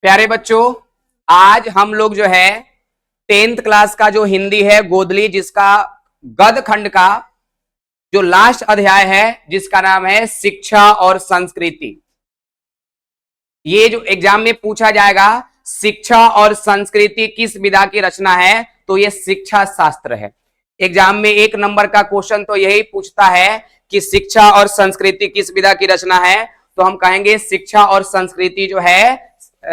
प्यारे बच्चों, आज हम लोग जो है 10th क्लास का जो हिंदी है गोदली, जिसका गद खंड का जो लास्ट अध्याय है जिसका नाम है शिक्षा और संस्कृति। ये जो एग्जाम में पूछा जाएगा शिक्षा और संस्कृति किस विधा की रचना है, तो ये शिक्षा शास्त्र है। एग्जाम में 1 नंबर का क्वेश्चन तो यही पूछता है कि शिक्षा और संस्कृति किस विधा की रचना है, तो हम कहेंगे शिक्षा और संस्कृति जो है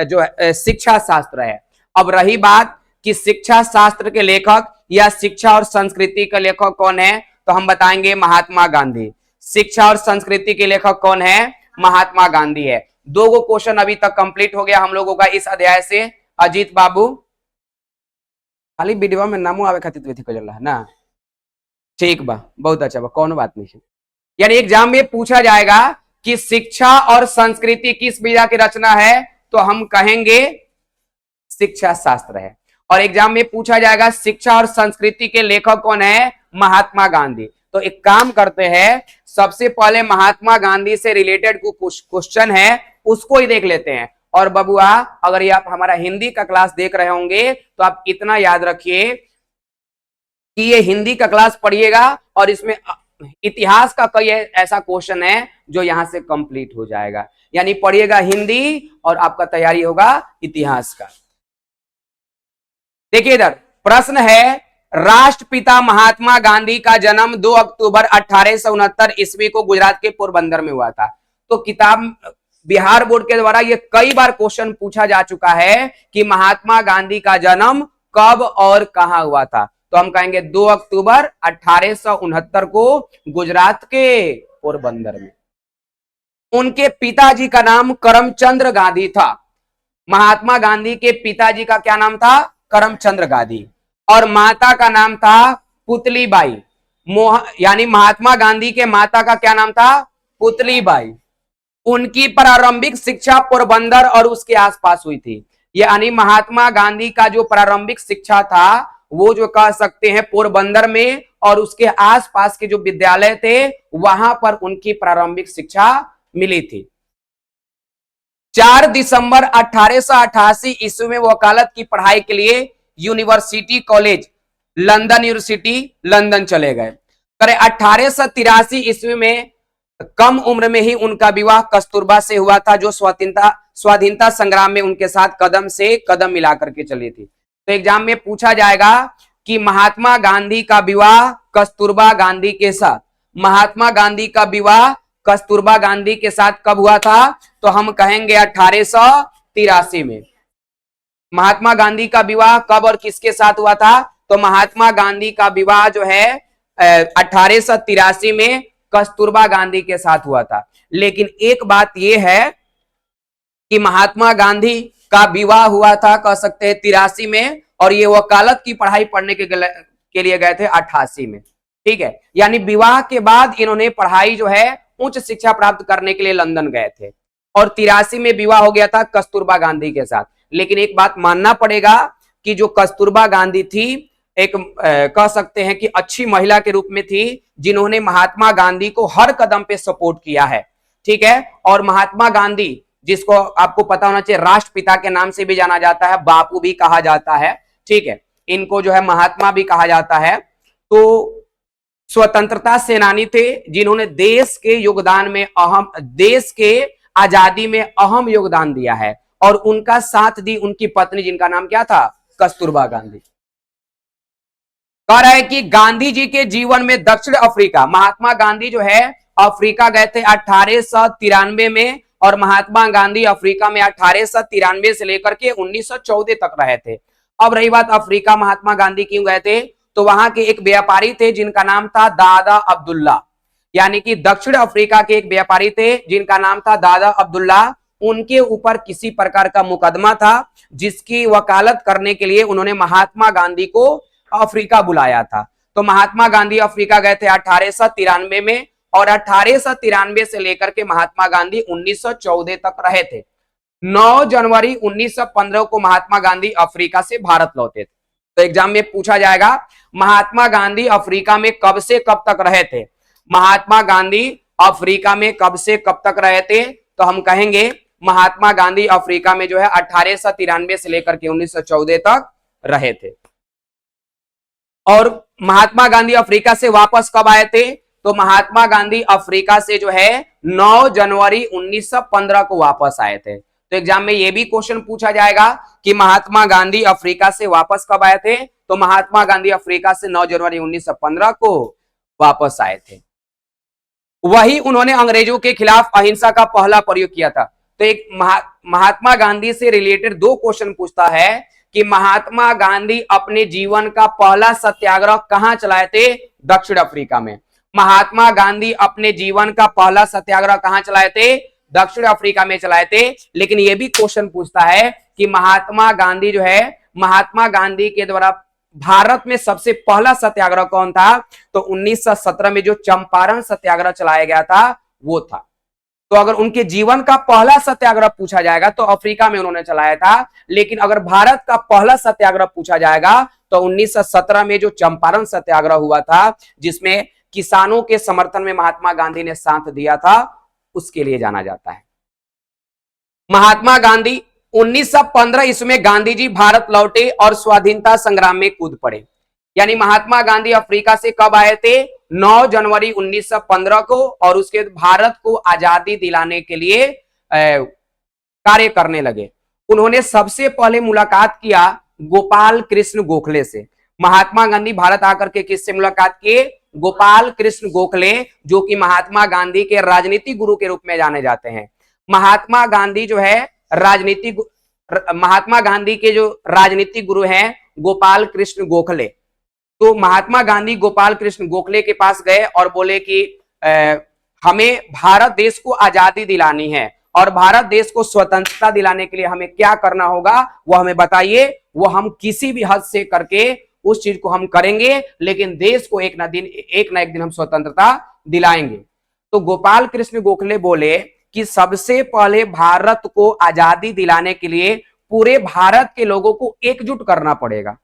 जो शिक्षा शास्त्र है। अब रही बात कि शिक्षा शास्त्र के लेखक या शिक्षा और संस्कृति के लेखक कौन है, तो हम बताएंगे महात्मा गांधी। शिक्षा और संस्कृति के लेखक कौन है? महात्मा गांधी है। 2 क्वेश्चन अभी तक कंप्लीट हो गया हम लोगों का इस अध्याय से। अजीत बाबू खाली वीडियो में नामो आवे खातिर वेथी कर रहा है ना, ठीक बा, बहुत अच्छा बा, कौन बात नहीं है। यानी एग्जाम में पूछा जाएगा कि शिक्षा और संस्कृति किस विधा की रचना है, तो हम कहेंगे शिक्षा शास्त्र है। और एग्जाम में पूछा जाएगा शिक्षा और संस्कृति के लेखक कौन है? महात्मा गांधी। तो एक काम करते हैं, सबसे पहले महात्मा गांधी से रिलेटेड कुछ क्वेश्चन है उसको ही देख लेते हैं। और बबुआ, अगर ये आप हमारा हिंदी का क्लास देख रहे होंगे तो आप इतना याद रखिए कि ये हिंदी का क्लास पढ़िएगा और इसमें इतिहास का कई ऐसा क्वेश्चन है जो यहां से कंप्लीट हो जाएगा। यानी पढ़िएगा हिंदी और आपका तैयारी होगा इतिहास का। देखिए इधर प्रश्न है, राष्ट्रपिता महात्मा गांधी का जन्म 2 अक्टूबर 1869 ईस्वी को गुजरात के पोरबंदर में हुआ था। तो किताब बिहार बोर्ड के द्वारा ये कई बार क्वेश्चन पूछा जा चुका है कि महात्मा गांधी का जन्म कब और कहां हुआ था, तो हम कहेंगे 2 अक्टूबर 1869 को गुजरात के पोरबंदर में। उनके पिताजी का नाम करमचंद गांधी था। महात्मा गांधी के पिताजी का क्या नाम था? करमचंद गांधी। और माता का नाम था पुतलीबाई। यानी महात्मा गांधी के माता का क्या नाम था? पुतलीबाई। उनकी प्रारंभिक शिक्षा पोरबंदर और उसके आसपास हुई थी। यानी महात्मा गांधी का जो प्रारंभिक शिक्षा था वो जो कह सकते हैं पोरबंदर में और उसके आसपास के जो विद्यालय थे वहां पर उनकी प्रारंभिक शिक्षा मिली थी। 4 दिसंबर 1888 ईस्वी में वकालत की पढ़ाई के लिए university college London university London चले गए। 1883 ईस्वी में कम उम्र में ही उनका विवाह कस्तूरबा से हुआ था, जो स्वाधीनता संग्राम में उनके साथ कदम से कदम मिलाकर के चली थी। तो एग्जाम में पूछा जाएगा कि महात्मा गांधी का विवाह कस्तूरबा गांधी के साथ, महात्मा गांधी का विवाह कस्तूरबा गांधी के साथ कब हुआ था, तो हम कहेंगे 1883 में। महात्मा गांधी का विवाह कब और किसके साथ हुआ था, तो महात्मा गांधी का विवाह जो है 1883 में कस्तूरबा गांधी के साथ हुआ था। लेकिन एक बात यह है कि महात्मा गांधी का विवाह हुआ था कह सकते हैं 83 में, और ये वकालत की पढ़ाई पढ़ने के लिए गए थे 88 में। ठीक है, यानी विवाह के बाद इन्होंने पढ़ाई जो है उच्च शिक्षा प्राप्त करने के लिए लंदन गए थे और 83 में विवाह हो गया था कस्तूरबा गांधी के साथ। लेकिन एक बात मानना पड़ेगा कि जो कस्तूरबा गांधी थी एक कह सकते हैं कि अच्छी महिला के रूप में थी, जिन्होंने महात्मा गांधी को हर कदम पे सपोर्ट किया है। ठीक है, और महात्मा गांधी जिसको आपको पता होना चाहिए राष्ट्रपिता के नाम से भी जाना जाता है, बापू भी कहा जाता है। ठीक है, इनको जो है महात्मा भी कहा जाता है। तो स्वतंत्रता सेनानी थे जिन्होंने देश के योगदान में देश के आजादी में अहम योगदान दिया है, और उनका साथ दी उनकी पत्नी जिनका नाम क्या था? कस्तूरबा गांधी। कह रहा है कि गांधी जी के जीवन में दक्षिण अफ्रीका, महात्मा गांधी जो है अफ्रीका गए थे 1893 में, और महात्मा गांधी अफ्रीका में 1893 से लेकर के 1914 तक रहे थे। अब रही बात अफ्रीका महात्मा गांधी क्यों गए थे, तो वहां के एक व्यापारी थे जिनका नाम था दादा अब्दुल्ला। यानी कि दक्षिण अफ्रीका के एक व्यापारी थे जिनका नाम था दादा अब्दुल्ला। उनके ऊपर किसी प्रकार का मुकदमा था जिसकी वकालत करने के लिए उन्होंने महात्मा गांधी को अफ्रीका बुलाया था। तो महात्मा गांधी अफ्रीका गए थे 1893 में, और 1893 से लेकर के महात्मा गांधी 1914 तक रहे थे। 9 जनवरी 1915 को महात्मा गांधी अफ्रीका से भारत लौटे थे। तो एग्जाम में पूछा जाएगा महात्मा गांधी अफ्रीका में कब से कब तक रहे थे। महात्मा गांधी अफ्रीका में कब से कब तक रहे थे, तो हम कहेंगे महात्मा गांधी अफ्रीका में जो है 1893 से लेकर के 1914 तक रहे थे। और महात्मा गांधी अफ्रीका से वापस कब आए थे? तो महात्मा गांधी अफ्रीका से जो है 9 जनवरी 1915 को वापस आए थे। तो एग्जाम में यह भी क्वेश्चन पूछा जाएगा कि महात्मा गांधी अफ्रीका से वापस कब आए थे? तो महात्मा गांधी अफ्रीका से 9 जनवरी 1915 को वापस आए थे। वही उन्होंने अंग्रेजों के खिलाफ अहिंसा का पहला प्रयोग किया था। तो एक महात्मा गांधी से रिलेटेड 2 क्वेश्चन पूछता है कि महात्मा गांधी अपने जीवन का पहला सत्याग्रह कहां चलाए थे? दक्षिण अफ्रीका में। महात्मा गांधी अपने जीवन का पहला सत्याग्रह कहां चलाए थे? दक्षिण अफ्रीका में चलाए थे। लेकिन यह भी क्वेश्चन पूछता है कि महात्मा गांधी जो है, महात्मा गांधी के द्वारा भारत में सबसे पहला सत्याग्रह कौन था? तो 1917 में जो चंपारण सत्याग्रह चलाया गया था वो था। तो अगर उनके जीवन का पहला सत्याग्रह पूछा जाएगा तो अफ्रीका में उन्होंने चलाया था। लेकिन अगर भारत का पहला सत्याग्रह पूछा जाएगा तो 1917 में जो चंपारण सत्याग्रह हुआ था, जिसमें किसानों के समर्थन में महात्मा गांधी ने साथ दिया था, उसके लिए जाना जाता है। महात्मा गांधी 1915 ईस्वी में गांधी जी भारत लौटे और स्वाधीनता संग्राम में कूद पड़े। यानी महात्मा गांधी अफ्रीका से कब आए थे? 9 जनवरी 1915 को। और उसके भारत को आजादी दिलाने के लिए कार्य करने लगे। उन्होंने सबसे पहले मुलाकात किया गोपाल कृष्ण गोखले से। महात्मा गांधी भारत आकर के किससे मुलाकात किए? गोपाल कृष्ण गोखले, जो कि महात्मा गांधी के राजनीतिक गुरु के रूप में जाने जाते हैं। महात्मा गांधी जो है महात्मा गांधी के जो राजनीतिक गुरु हैं गोपाल कृष्ण गोखले। तो महात्मा गांधी गोपाल कृष्ण गोखले के पास गए और बोले कि हमें भारत देश को आजादी दिलानी है और भारत देश को स्वतंत्रता दिलाने के लिए हमें क्या करना होगा वो हमें बताइए। वो हम किसी भी हद से करके उस चीज को हम करेंगे, लेकिन देश को एक ना एक दिन हम स्वतंत्रता दिलाएंगे। तो गोपाल कृष्ण गोखले बोले कि सबसे पहले भारत को आजादी दिलाने के लिए पूरे भारत के लोगों को एकजुट करना पड़ेगा।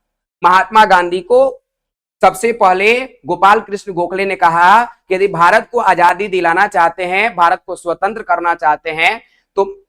महात्मा गांधी को सबसे पहले गोपाल कृष्ण गोखले ने कहा कि यदि भारत को आजादी दिलाना चाहते हैं, भारत को स्वतंत्र करना चाहते हैं, तो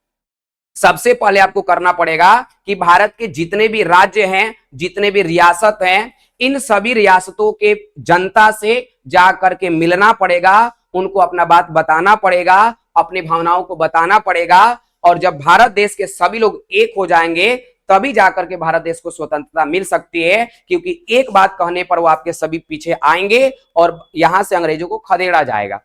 सबसे पहले आपको करना पड़ेगा कि भारत के जितने भी राज्य हैं, जितने भी रियासत हैं, इन सभी रियासतों के जनता से जाकर के मिलना पड़ेगा, उनको अपना बात बताना पड़ेगा, अपनी भावनाओं को बताना पड़ेगा। और जब भारत देश के सभी लोग एक हो जाएंगे तभी जाकर के भारत देश को स्वतंत्रता मिल सकती है, क्योंकि एक बात कहने पर वो आपके सभी पीछे आएंगे और यहां से अंग्रेजों को खदेड़ा जाएगा।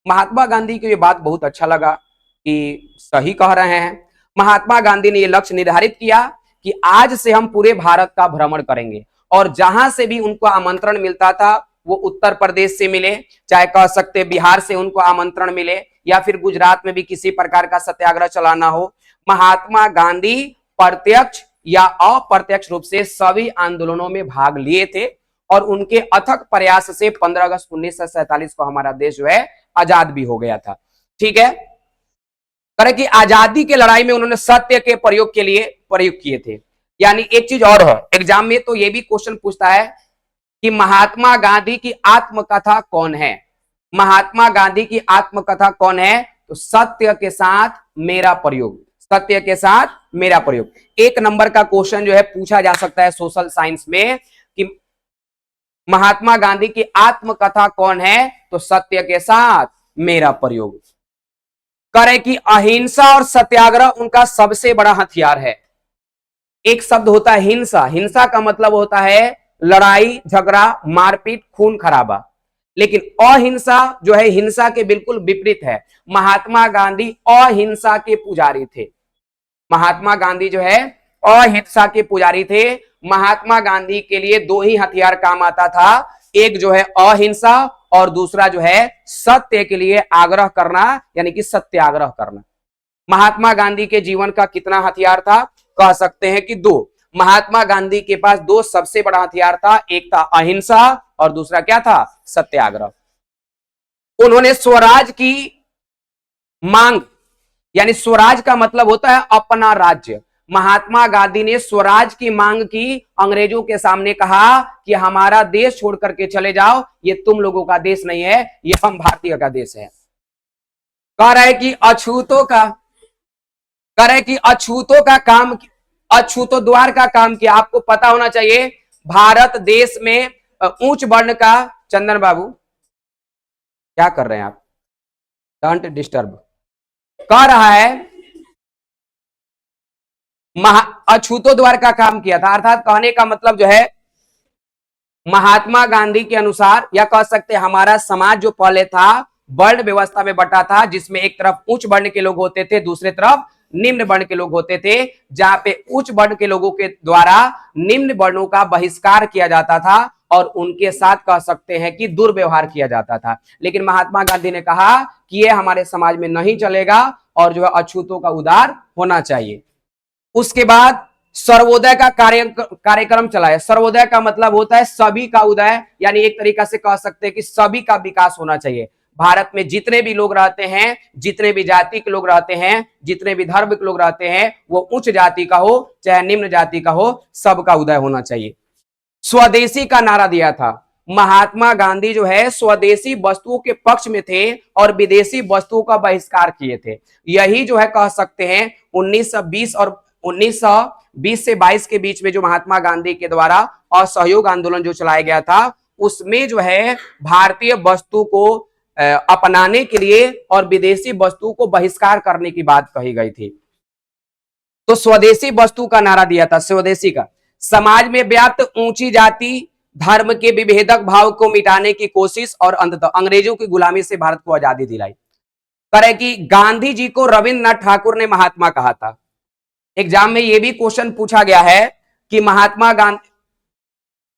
महात्मा गांधी को ये बात बहुत अच्छा लगा कि सही कह रहे हैं। महात्मा गांधी ने यह लक्ष्य निर्धारित किया कि आज से हम पूरे भारत का भ्रमण करेंगे और जहां से भी उनको आमंत्रण मिलता था, वो उत्तर प्रदेश से मिले, चाहे कह सकते बिहार से उनको आमंत्रण मिले, या फिर गुजरात में भी किसी प्रकार का सत्याग्रह चलाना हो, महात्मा गांधी प्रत्यक्ष या अप्रत्यक्ष रूप से सभी आंदोलनों में भाग लिए थे। और उनके अथक प्रयास से 15 अगस्त 1947 को हमारा देश जो है आजाद भी हो गया था। ठीक है, करें कि आजादी की लड़ाई में उन्होंने सत्य के प्रयोग के लिए प्रयोग किए थे। यानी एक चीज और है, एग्जाम में तो ये भी क्वेश्चन पूछता है कि महात्मा गांधी की आत्मकथा कौन है? महात्मा गांधी की आत्मकथा कौन है? तो सत्य के साथ मेरा प्रयोग, सत्य के साथ मेरा प्रयोग। 1 नंबर का क्वेश्चन जो है पूछा जा सकता है सोशल साइंस में कि महात्मा गांधी की आत्मकथा कौन है? तो सत्य के साथ मेरा प्रयोग। करें कि अहिंसा और सत्याग्रह उनका सबसे बड़ा हथियार है। एक शब्द होता है हिंसा, हिंसा का मतलब होता है लड़ाई झगड़ा, मारपीट, खून खराबा। लेकिन अहिंसा जो है हिंसा के बिल्कुल विपरीत है। महात्मा गांधी अहिंसा के पुजारी थे। महात्मा गांधी जो है अहिंसा के पुजारी थे। महात्मा गांधी के लिए 2 ही हथियार काम आता था, एक जो है अहिंसा और दूसरा जो है सत्य के लिए आग्रह करना, यानी कि सत्याग्रह करना। महात्मा गांधी के जीवन का कितना हथियार था? कह सकते हैं कि 2। महात्मा गांधी के पास 2 सबसे बड़ा हथियार था, एक था अहिंसा और दूसरा क्या था? सत्याग्रह। उन्होंने स्वराज की मांग, यानी स्वराज का मतलब होता है अपना राज्य। महात्मा गांधी ने स्वराज की मांग की, अंग्रेजों के सामने कहा कि हमारा देश छोड़ करके चले जाओ, ये तुम लोगों का देश नहीं है, ये हम भारतीय का देश है। कह रहा है कि अछूतों का करे कि अछूतों द्वार का काम किया। आपको पता होना चाहिए भारत देश में उच्च वर्ण का, चंदन बाबू क्या कर रहे हैं आप, डोंट डिस्टर्ब, कह रहा है अछूतों द्वार का काम किया था। अर्थात कहने का मतलब जो है महात्मा गांधी के अनुसार, या कह सकते हैं हमारा समाज जो पहले था वर्ण व्यवस्था में बटा था, जिसमें एक तरफ उच्च वर्ण के लोग होते थे, दूसरे तरफ निम्न वर्ण के लोग होते थे, जहां पे उच्च वर्ण के लोगों के द्वारा निम्न वर्णों का बहिष्कार किया जाता था और उनके साथ कह सकते हैं कि दुर्व्यवहार किया जाता था। लेकिन महात्मा गांधी ने कहा कि यह हमारे समाज में नहीं चलेगा और जो है अछूतों का उद्धार होना चाहिए। उसके बाद सर्वोदय का कार्यक्रम चलाया। सर्वोदय का मतलब होता है सभी का उदय, यानी एक तरीका से कह सकते हैं कि सभी का विकास होना चाहिए। भारत में जितने भी लोग रहते हैं, जितने भी जाति के लोग रहते हैं, जितने भी धर्म के लोग रहते हैं, वो उच्च जाति का हो चाहे निम्न जाति का हो, सबका उदय होना चाहिए। स्वदेशी का नारा दिया था। महात्मा गांधी जो है स्वदेशी वस्तुओं के पक्ष में थे और विदेशी वस्तुओं का बहिष्कार किए थे। यही जो है कह सकते हैं 1920 और 1920 से 22 के बीच में जो महात्मा गांधी के द्वारा असहयोग आंदोलन जो चलाया गया था, उसमें जो है भारतीय वस्तु को अपनाने के लिए और विदेशी वस्तु को बहिष्कार करने की बात कही गई थी। तो स्वदेशी वस्तु का नारा दिया था। स्वदेशी का समाज में व्याप्त ऊंची जाति धर्म के विभेदक भाव को मिटाने की कोशिश और अंततः अंग्रेजों की गुलामी से भारत को आजादी दिलाई। करे कि गांधी जी को रविंद्रनाथ ठाकुर ने महात्मा कहा था। एग्जाम में यह भी क्वेश्चन पूछा गया है कि महात्मा गांधी,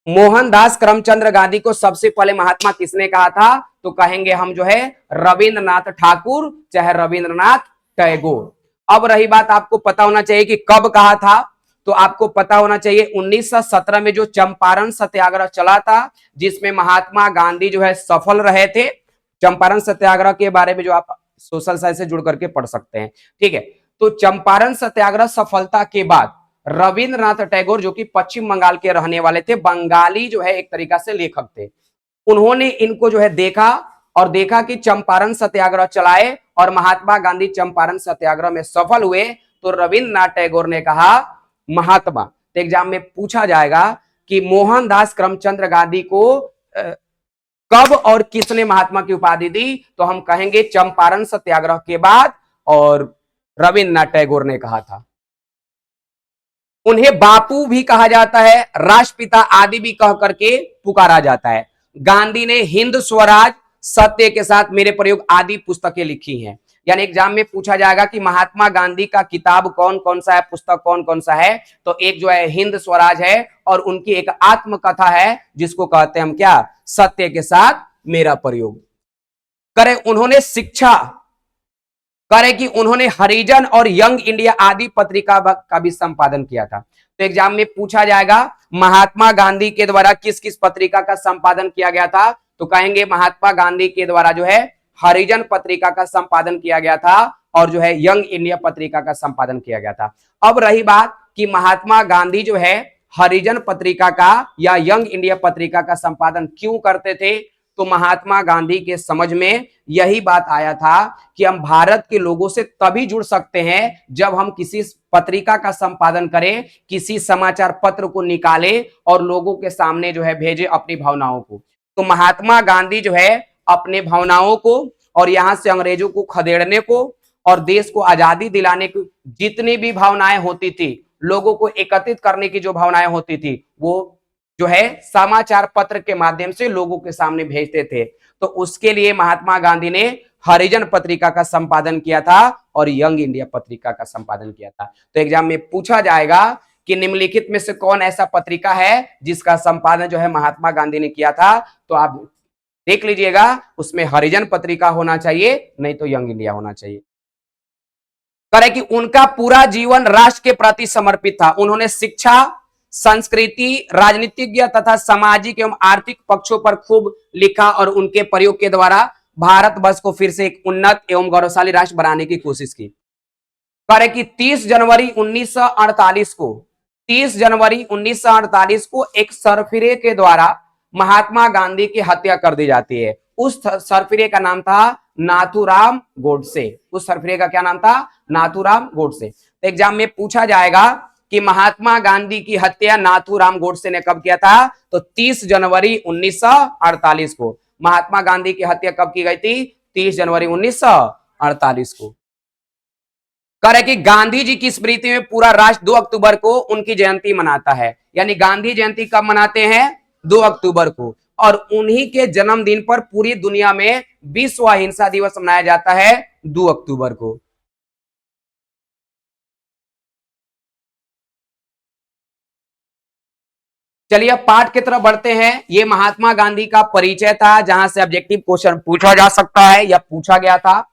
मोहनदास करमचंद गांधी को सबसे पहले महात्मा किसने कहा था, तो कहेंगे हम जो है रविंद्रनाथ ठाकुर चाहे रविंद्रनाथ टैगोर। अब रही बात, आपको पता होना चाहिए कि कब कहा था, तो आपको पता होना चाहिए 1917 में जो चंपारण सत्याग्रह चला था, जिसमें महात्मा गांधी जो है सफल रहे थे। चंपारण सत्याग्रह के बारे में जो आप सोशल साइंस से जुड़ करके पढ़ सकते हैं, ठीक है। तो चंपारण सत्याग्रह सफलता के बाद रविंद्रनाथ टैगोर जो कि पश्चिम बंगाल के रहने वाले थे, बंगाली जो है एक तरीका से लेखक थे, उन्होंने इनको जो है देखा कि चंपारण सत्याग्रह चलाए और महात्मा गांधी चंपारण सत्याग्रह में सफल हुए, तो रविंद्रनाथ टैगोर ने कहा महात्मा। तो एग्जाम में पूछा जाएगा कि मोहनदास करमचंद गांधी को कब और किसने महात्मा की उपाधि दी, तो हम कहेंगे चंपारण सत्याग्रह के बाद, और रविंद्रनाथ टैगोर ने कहा था। उन्हें बापू भी कहा जाता है, राष्ट्रपिता आदि भी कह करके पुकारा जाता है। गांधी ने हिंद स्वराज, सत्य के साथ मेरे प्रयोग आदि पुस्तकें लिखी हैं। यानी एग्जाम में पूछा जाएगा कि महात्मा गांधी का किताब कौन कौन सा है, पुस्तक कौन कौन सा है, तो एक जो है हिंद स्वराज है और उनकी एक आत्मकथा है जिसको कहते हैं हम क्या, सत्य के साथ मेरा प्रयोग। करे उन्होंने शिक्षा, करे कि उन्होंने हरिजन और यंग इंडिया आदि पत्रिका का भी संपादन किया था। तो एग्जाम में पूछा जाएगा महात्मा गांधी के द्वारा किस किस पत्रिका का संपादन किया गया था, तो कहेंगे महात्मा गांधी के द्वारा जो है हरिजन पत्रिका का संपादन किया गया था और जो है यंग इंडिया पत्रिका का संपादन किया गया था। अब रही बात कि महात्मा गांधी जो है हरिजन पत्रिका का या यंग इंडिया पत्रिका का संपादन क्यों करते थे, तो महात्मा गांधी के समझ में यही बात आया था कि हम भारत के लोगों से तभी जुड़ सकते हैं जब हम किसी पत्रिका का संपादन करें, किसी समाचार पत्र को निकालें और लोगों के सामने जो है भेजे अपनी भावनाओं को। तो महात्मा गांधी जो है अपने भावनाओं को और यहां से अंग्रेजों को खदेड़ने को और देश को आजादी दिलाने की जितनी भी भावनाएं होती थी, लोगों को एकत्रित करने की जो भावनाएं होती थी, वो जो है समाचार पत्र के माध्यम से लोगों के सामने भेजते थे। तो उसके लिए महात्मा गांधी ने हरिजन पत्रिका का संपादन किया था और यंग इंडिया पत्रिका का संपादन किया था। तो एग्जाम में पूछा जाएगा कि निम्नलिखित में से कौन ऐसा पत्रिका है जिसका संपादन जो है महात्मा गांधी ने किया था, तो आप देख लीजिएगा उसमें हरिजन पत्रिका होना चाहिए, नहीं तो यंग इंडिया होना चाहिए। करे कि उनका पूरा जीवन राष्ट्र के प्रति समर्पित था। उन्होंने शिक्षा, संस्कृति, राजनीतिज्ञ तथा सामाजिक एवं आर्थिक पक्षों पर खूब लिखा और उनके प्रयोग के द्वारा भारतवर्ष को फिर से एक उन्नत एवं गौरवशाली राष्ट्र बनाने की कोशिश की। करे कि 30 जनवरी 1948 को एक सरफिरे के द्वारा महात्मा गांधी की हत्या कर दी जाती है। उस सरफिरे का नाम था नाथूराम गोडसे। उस सरफिरे का क्या नाम था? नाथूराम गोडसे। तो एग्जाम में पूछा जाएगा कि महात्मा गांधी की हत्या नाथूराम गोडसे ने कब किया था? तो 30 जनवरी 1948 को। महात्मा गांधी की हत्या कब की गई थी? 30 जनवरी 1948 को। कह रहे कि गांधी जी की स्मृति में पूरा राष्ट्र 2 अक्टूबर को उनकी जयंती मनाता है। यानी गांधी जयंती कब मनाते हैं? 2 अक्टूबर को। और उन्हीं के जन्मदिन पर पूरी दुनिया में विश्व अहिंसा दिवस मनाया जाता है 2 अक्टूबर को। चलिए अब पाठ की तरफ बढ़ते हैं। ये महात्मा गांधी का परिचय था, जहां से ऑब्जेक्टिव क्वेश्चन पूछा जा सकता है या पूछा गया था।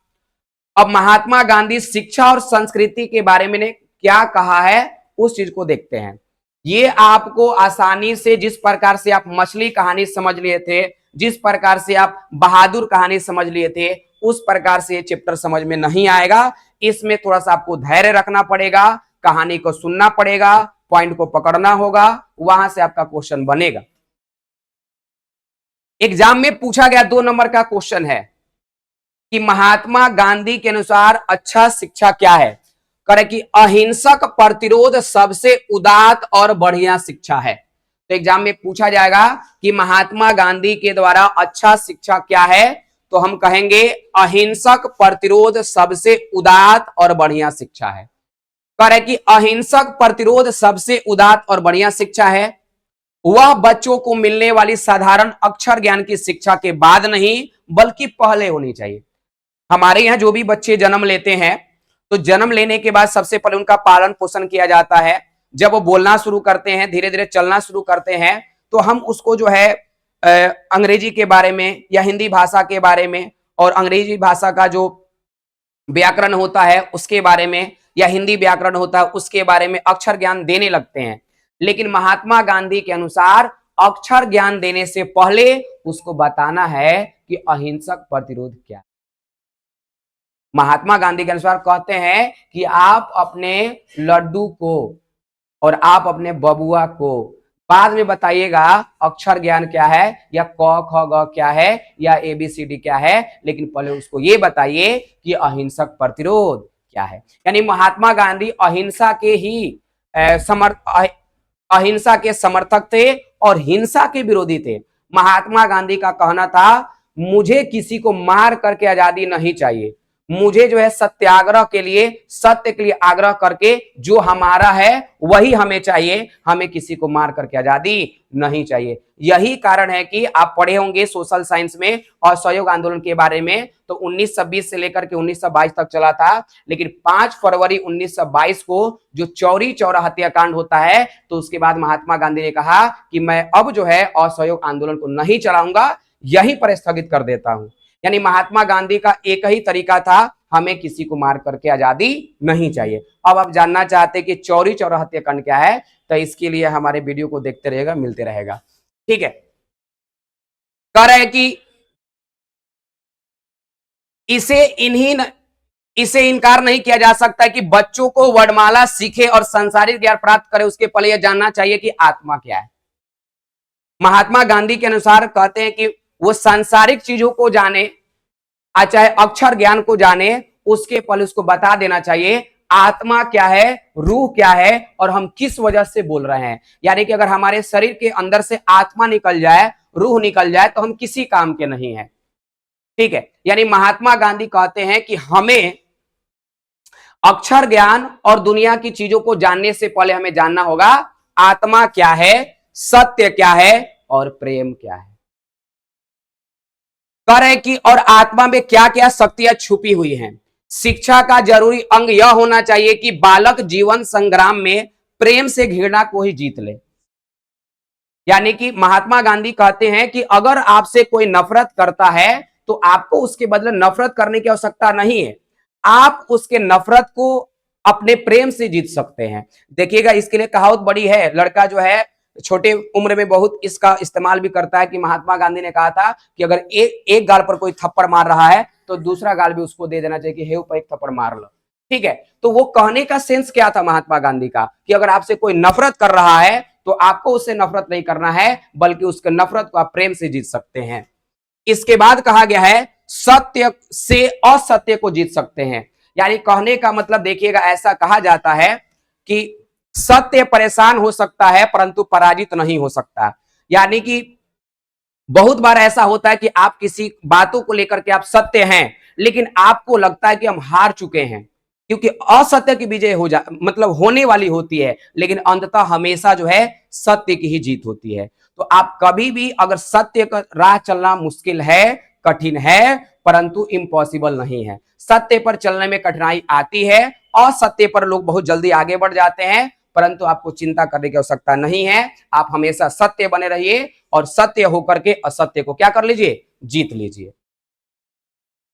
अब महात्मा गांधी शिक्षा और संस्कृति के बारे में ने क्या कहा है, उस चीज को देखते हैं। ये आपको आसानी से, जिस प्रकार से आप मछली कहानी समझ लिए थे, जिस प्रकार से आप बहादुर कहानी समझ लिए थे, उस प्रकार से ये चैप्टर समझ में नहीं आएगा। इसमें थोड़ा सा आपको धैर्य रखना पड़ेगा, कहानी को सुनना पड़ेगा, पॉइंट को पकड़ना होगा, वहां से आपका क्वेश्चन बनेगा। एग्जाम में पूछा गया 2 नंबर का क्वेश्चन है कि महात्मा गांधी के अनुसार अच्छा शिक्षा क्या है? करे कि अहिंसक प्रतिरोध सबसे उदात्त और बढ़िया शिक्षा है। तो एग्जाम में पूछा जाएगा कि महात्मा गांधी के द्वारा अच्छा शिक्षा क्या है, तो हम कहेंगे अहिंसक प्रतिरोध सबसे उदात्त और बढ़िया शिक्षा है। करे कि अहिंसक प्रतिरोध सबसे उदात्त और बढ़िया शिक्षा है, वह बच्चों को मिलने वाली साधारण अक्षर ज्ञान की शिक्षा के बाद नहीं बल्कि पहले होनी चाहिए। हमारे यहाँ जो भी बच्चे जन्म लेते हैं, तो जन्म लेने के बाद सबसे पहले उनका पालन पोषण किया जाता है। जब वो बोलना शुरू करते हैं, धीरे धीरे चलना शुरू करते हैं, तो हम उसको जो है अंग्रेजी के बारे में या हिंदी भाषा के बारे में, और अंग्रेजी भाषा का जो व्याकरण होता है उसके बारे में, या हिंदी व्याकरण होता है उसके बारे में अक्षर ज्ञान देने लगते हैं। लेकिन महात्मा गांधी के अनुसार अक्षर ज्ञान देने से पहले उसको बताना है कि अहिंसक प्रतिरोध क्या है। महात्मा गांधी के अनुसार कहते हैं कि आप अपने लड्डू को और आप अपने बबुआ को बाद में बताइएगा अक्षर ज्ञान क्या है, या क ख ग क्या है, या ABCD क्या है, लेकिन पहले उसको ये बताइए कि अहिंसक प्रतिरोध क्या है। यानी महात्मा गांधी अहिंसा के ही अहिंसा के समर्थक थे और हिंसा के विरोधी थे। महात्मा गांधी का कहना था, मुझे किसी को मार करके आजादी नहीं चाहिए, मुझे जो है सत्याग्रह के लिए, सत्य के लिए आग्रह करके जो हमारा है वही हमें चाहिए, हमें किसी को मार करके आजादी नहीं चाहिए। यही कारण है कि आप पढ़े होंगे सोशल साइंस में असहयोग आंदोलन के बारे में, तो 1920 से लेकर के 1922 तक चला था। लेकिन 5 फरवरी 1922 को जो चौरी चौरा हत्याकांड होता है, तो उसके बाद महात्मा गांधी ने कहा कि मैं अब जो है असहयोग आंदोलन को नहीं चलाऊंगा, यहीं पर स्थगित कर देता हूं। यानी महात्मा गांधी का एक ही तरीका था, हमें किसी को मार करके आजादी नहीं चाहिए। अब आप जानना चाहते हैं कि चौरी चौरा हत्याकांड क्या है, तो इसके लिए हमारे वीडियो को देखते रहेगा, मिलते रहेगा। ठीक है, कह रहे हैं कि इसे इनकार नहीं किया जा सकता कि बच्चों को वर्णमाला सीखे और सांसारिक ज्ञान प्राप्त करे, उसके पहले यह जानना चाहिए कि आत्मा क्या है। महात्मा गांधी के अनुसार कहते हैं कि वो सांसारिक चीजों को जाने, चाहे अक्षर ज्ञान को जाने, उसके पहले उसको बता देना चाहिए आत्मा क्या है, रूह क्या है, और हम किस वजह से बोल रहे हैं। यानी कि अगर हमारे शरीर के अंदर से आत्मा निकल जाए, रूह निकल जाए, तो हम किसी काम के नहीं है। ठीक है, यानी महात्मा गांधी कहते हैं कि हमें अक्षर ज्ञान और दुनिया की चीजों को जानने से पहले हमें जानना होगा आत्मा क्या है, सत्य क्या है और प्रेम क्या है। कह रहे कि और आत्मा में क्या क्या शक्तियां छुपी हुई हैं। शिक्षा का जरूरी अंग यह होना चाहिए कि बालक जीवन संग्राम में प्रेम से घृणा को ही जीत ले। यानी कि महात्मा गांधी कहते हैं कि अगर आपसे कोई नफरत करता है, तो आपको उसके बदले नफरत करने की आवश्यकता नहीं है, आप उसके नफरत को अपने प्रेम से जीत सकते हैं। देखिएगा, इसके लिए कहावत बड़ी है, लड़का जो है छोटे उम्र में बहुत इसका इस्तेमाल भी करता है, कि महात्मा गांधी ने कहा था कि अगर एक गाल पर कोई थप्पड़ मार रहा है, तो दूसरा गाल भी उसको दे देना चाहिए कि हेव पर एक थप्पड़ मार लो। ठीक है, तो वो कहने का सेंस क्या था महात्मा गांधी का, कि अगर आपसे कोई नफरत कर रहा है, तो आपको उससे नफरत नहीं करना है, बल्कि उसके नफरत को आप प्रेम से जीत सकते हैं। इसके बाद कहा गया है सत्य से असत्य को जीत सकते हैं। यानी कहने का मतलब देखिएगा, ऐसा कहा जाता है कि सत्य परेशान हो सकता है परंतु पराजित नहीं हो सकता। यानी कि बहुत बार ऐसा होता है कि आप किसी बातों को लेकर के आप सत्य हैं, लेकिन आपको लगता है कि हम हार चुके हैं, क्योंकि असत्य की विजय हो जा मतलब होने वाली होती है, लेकिन अंततः हमेशा जो है सत्य की ही जीत होती है। तो आप कभी भी, अगर सत्य का राह चलना मुश्किल है, कठिन है, परंतु इम्पॉसिबल नहीं है। सत्य पर चलने में कठिनाई आती है, असत्य पर लोग बहुत जल्दी आगे बढ़ जाते हैं, परंतु आपको चिंता करने की आवश्यकता नहीं है। आप हमेशा सत्य बने रहिए और सत्य होकर के असत्य को क्या कर लीजिए, जीत लीजिए।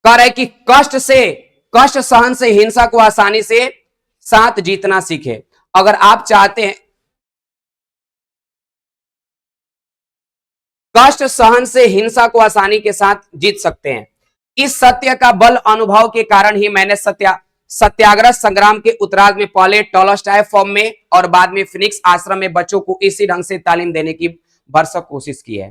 कह रहे कि कष्ट सहन से हिंसा को आसानी से साथ जीतना सीखे। अगर आप चाहते हैं, कष्ट सहन से हिंसा को आसानी के साथ जीत सकते हैं। इस सत्य का बल अनुभव के कारण ही मैंने सत्याग्रह संग्राम के उत्तरार्ध में पहले टॉलस्टॉय फॉर्म में और बाद में फिनिक्स आश्रम में बच्चों को इसी ढंग से तालीम देने की भरसक कोशिश की है।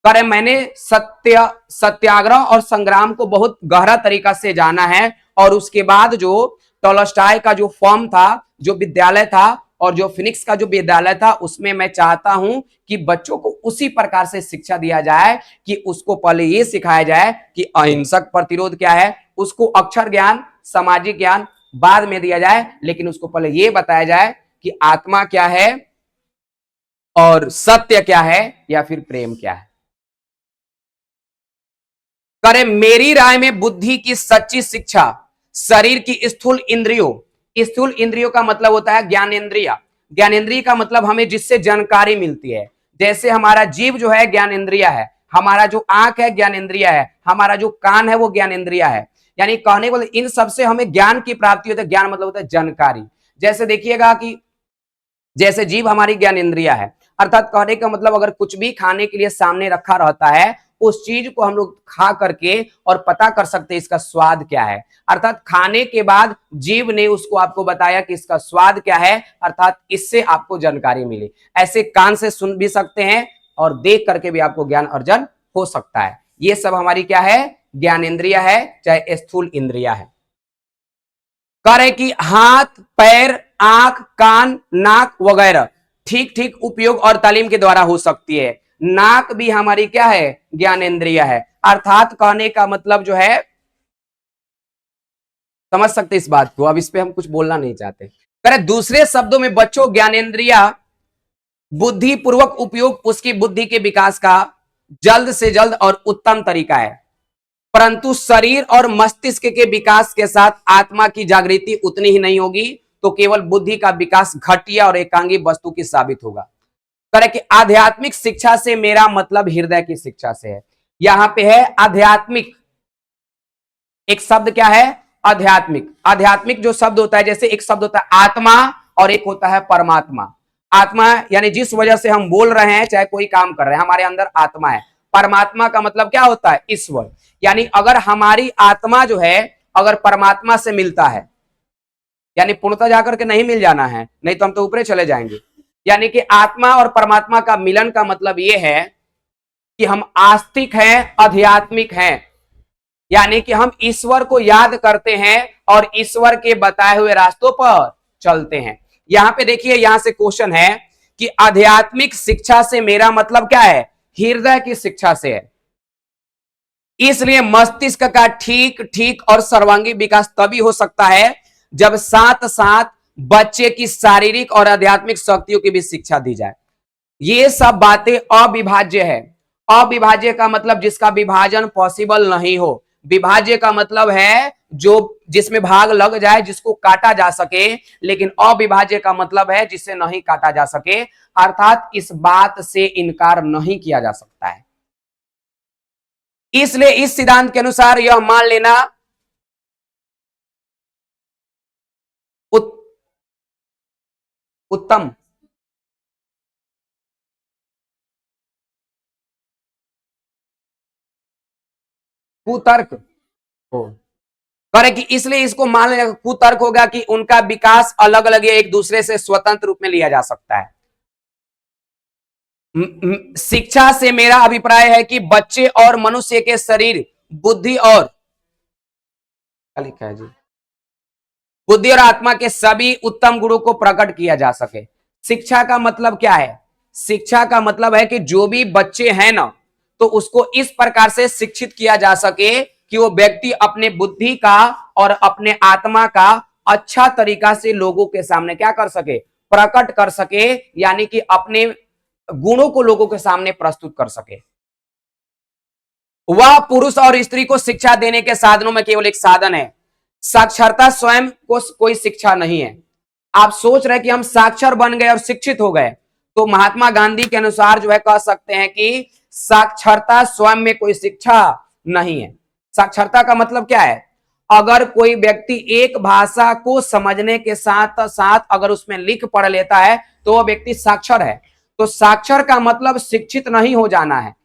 पर मैंने सत्याग्रह और संग्राम को बहुत गहरा तरीका से जाना है, और उसके बाद जो टॉलस्टॉय का जो फॉर्म था, जो विद्यालय था, और जो फिनिक्स का जो विद्यालय था, उसमें मैं चाहता हूं कि बच्चों को उसी प्रकार से शिक्षा दिया जाए कि उसको पहले यह सिखाया जाए कि अहिंसक प्रतिरोध क्या है, उसको अक्षर ज्ञान, सामाजिक ज्ञान बाद में दिया जाए, लेकिन उसको पहले यह बताया जाए कि आत्मा क्या है और सत्य क्या है या फिर प्रेम क्या है। करे मेरी राय में बुद्धि की सच्ची शिक्षा शरीर की स्थूल इंद्रियों का मतलब होता है ज्ञानेंद्रिय। ज्ञानेंद्रिय का मतलब हमें जिससे जानकारी मिलती है। जैसे हमारा जीव जो है ज्ञानेंद्रिय है, हमारा जो आंख है ज्ञानेंद्रिय है, हमारा जो कान है वो ज्ञानेंद्रिय है। यानी कहने को इन सबसे हमें ज्ञान की प्राप्ति होती है। ज्ञान मतलब होता है जानकारी। जैसे देखिएगा कि जैसे जीव हमारी ज्ञानेंद्रिय है, अर्थात कहने का मतलब अगर कुछ भी खाने के लिए सामने रखा रहता है, उस चीज को हम लोग खा करके और पता कर सकते हैं इसका स्वाद क्या है। अर्थात खाने के बाद जीव ने उसको आपको बताया कि इसका स्वाद क्या है, अर्थात इससे आपको जानकारी मिली। ऐसे कान से सुन भी सकते हैं और देख करके भी आपको ज्ञान अर्जन हो सकता है। ये सब हमारी क्या है, ज्ञानेंद्रिय है, चाहे स्थूल इंद्रिया है। कह रहे कि हाथ, पैर, आंख, कान, नाक वगैरह ठीक ठीक उपयोग और तालीम के द्वारा हो सकती है। नाक भी हमारी क्या है, ज्ञानेंद्रिय है। अर्थात कहने का मतलब जो है, समझ सकते इस बात को, अब इस पे हम कुछ बोलना नहीं चाहते। करे दूसरे शब्दों में बच्चों ज्ञानेंद्रिय बुद्धि पूर्वक उपयोग उसकी बुद्धि के विकास का जल्द से जल्द और उत्तम तरीका है, परंतु शरीर और मस्तिष्क के विकास के साथ आत्मा की जागृति उतनी ही नहीं होगी, तो केवल बुद्धि का विकास घटिया और एकांगी वस्तु की साबित होगा। करे कि आध्यात्मिक शिक्षा से मेरा मतलब हृदय की शिक्षा से है। यहां पे है आध्यात्मिक, एक शब्द क्या है, आध्यात्मिक। आध्यात्मिक जो शब्द होता है, जैसे एक शब्द होता है आत्मा और एक होता है परमात्मा। आत्मा यानी जिस वजह से हम बोल रहे हैं, चाहे कोई काम कर रहे हैं, हमारे अंदर आत्मा है। परमात्मा का मतलब क्या होता है, ईश्वर। यानी अगर हमारी आत्मा जो है अगर परमात्मा से मिलता है, यानी पूर्णतः जाकर के नहीं मिल जाना है, नहीं तो हम तो ऊपर चले जाएंगे। यानी कि आत्मा और परमात्मा का मिलन का मतलब यह है कि हम आस्तिक हैं, आध्यात्मिक हैं। यानी कि हम ईश्वर को याद करते हैं और ईश्वर के बताए हुए रास्तों पर चलते हैं। यहां पे देखिए, यहां से क्वेश्चन है कि आध्यात्मिक शिक्षा से मेरा मतलब क्या है, हृदय की शिक्षा से है। इसलिए मस्तिष्क का ठीक ठीक और सर्वांगीण विकास तभी हो सकता है जब साथ साथ बच्चे की शारीरिक और आध्यात्मिक शक्तियों की भी शिक्षा दी जाए। ये सब बातें अविभाज्य है। अविभाज्य का मतलब जिसका विभाजन पॉसिबल नहीं हो। विभाज्य का मतलब है जो जिसमें भाग लग जाए, जिसको काटा जा सके, लेकिन अविभाज्य का मतलब है जिसे नहीं काटा जा सके, अर्थात इस बात से इनकार नहीं किया जा सकता है। इसलिए इस सिद्धांत के अनुसार यह मान लेना उत्तम कुतर्क हो करे कि इसलिए इसको मान लेना कुतर्क होगा कि उनका विकास अलग अलग या एक दूसरे से स्वतंत्र रूप में लिया जा सकता है। शिक्षा से मेरा अभिप्राय है कि बच्चे और मनुष्य के शरीर बुद्धि और क्या लिखा है जी, बुद्धि और आत्मा के सभी उत्तम गुणों को प्रकट किया जा सके। शिक्षा का मतलब क्या है? शिक्षा का मतलब है कि जो भी बच्चे हैं ना, तो उसको इस प्रकार से शिक्षित किया जा सके कि वो व्यक्ति अपने बुद्धि का और अपने आत्मा का अच्छा तरीका से लोगों के सामने क्या कर सके, प्रकट कर सके, यानी कि अपने गुणों को लोगों के सामने प्रस्तुत कर सके। वह पुरुष और स्त्री को शिक्षा देने के साधनों में केवल एक साधन है। साक्षरता स्वयं को कोई शिक्षा नहीं है। आप सोच रहे कि हम साक्षर बन गए और शिक्षित हो गए, तो महात्मा गांधी के अनुसार जो है कह सकते हैं कि साक्षरता स्वयं में कोई शिक्षा नहीं है। साक्षरता का मतलब क्या है? अगर कोई व्यक्ति एक भाषा को समझने के साथ साथ अगर उसमें लिख पढ़ लेता है तो वह व्यक्ति साक्षर है। तो साक्षर का मतलब शिक्षित नहीं हो जाना है।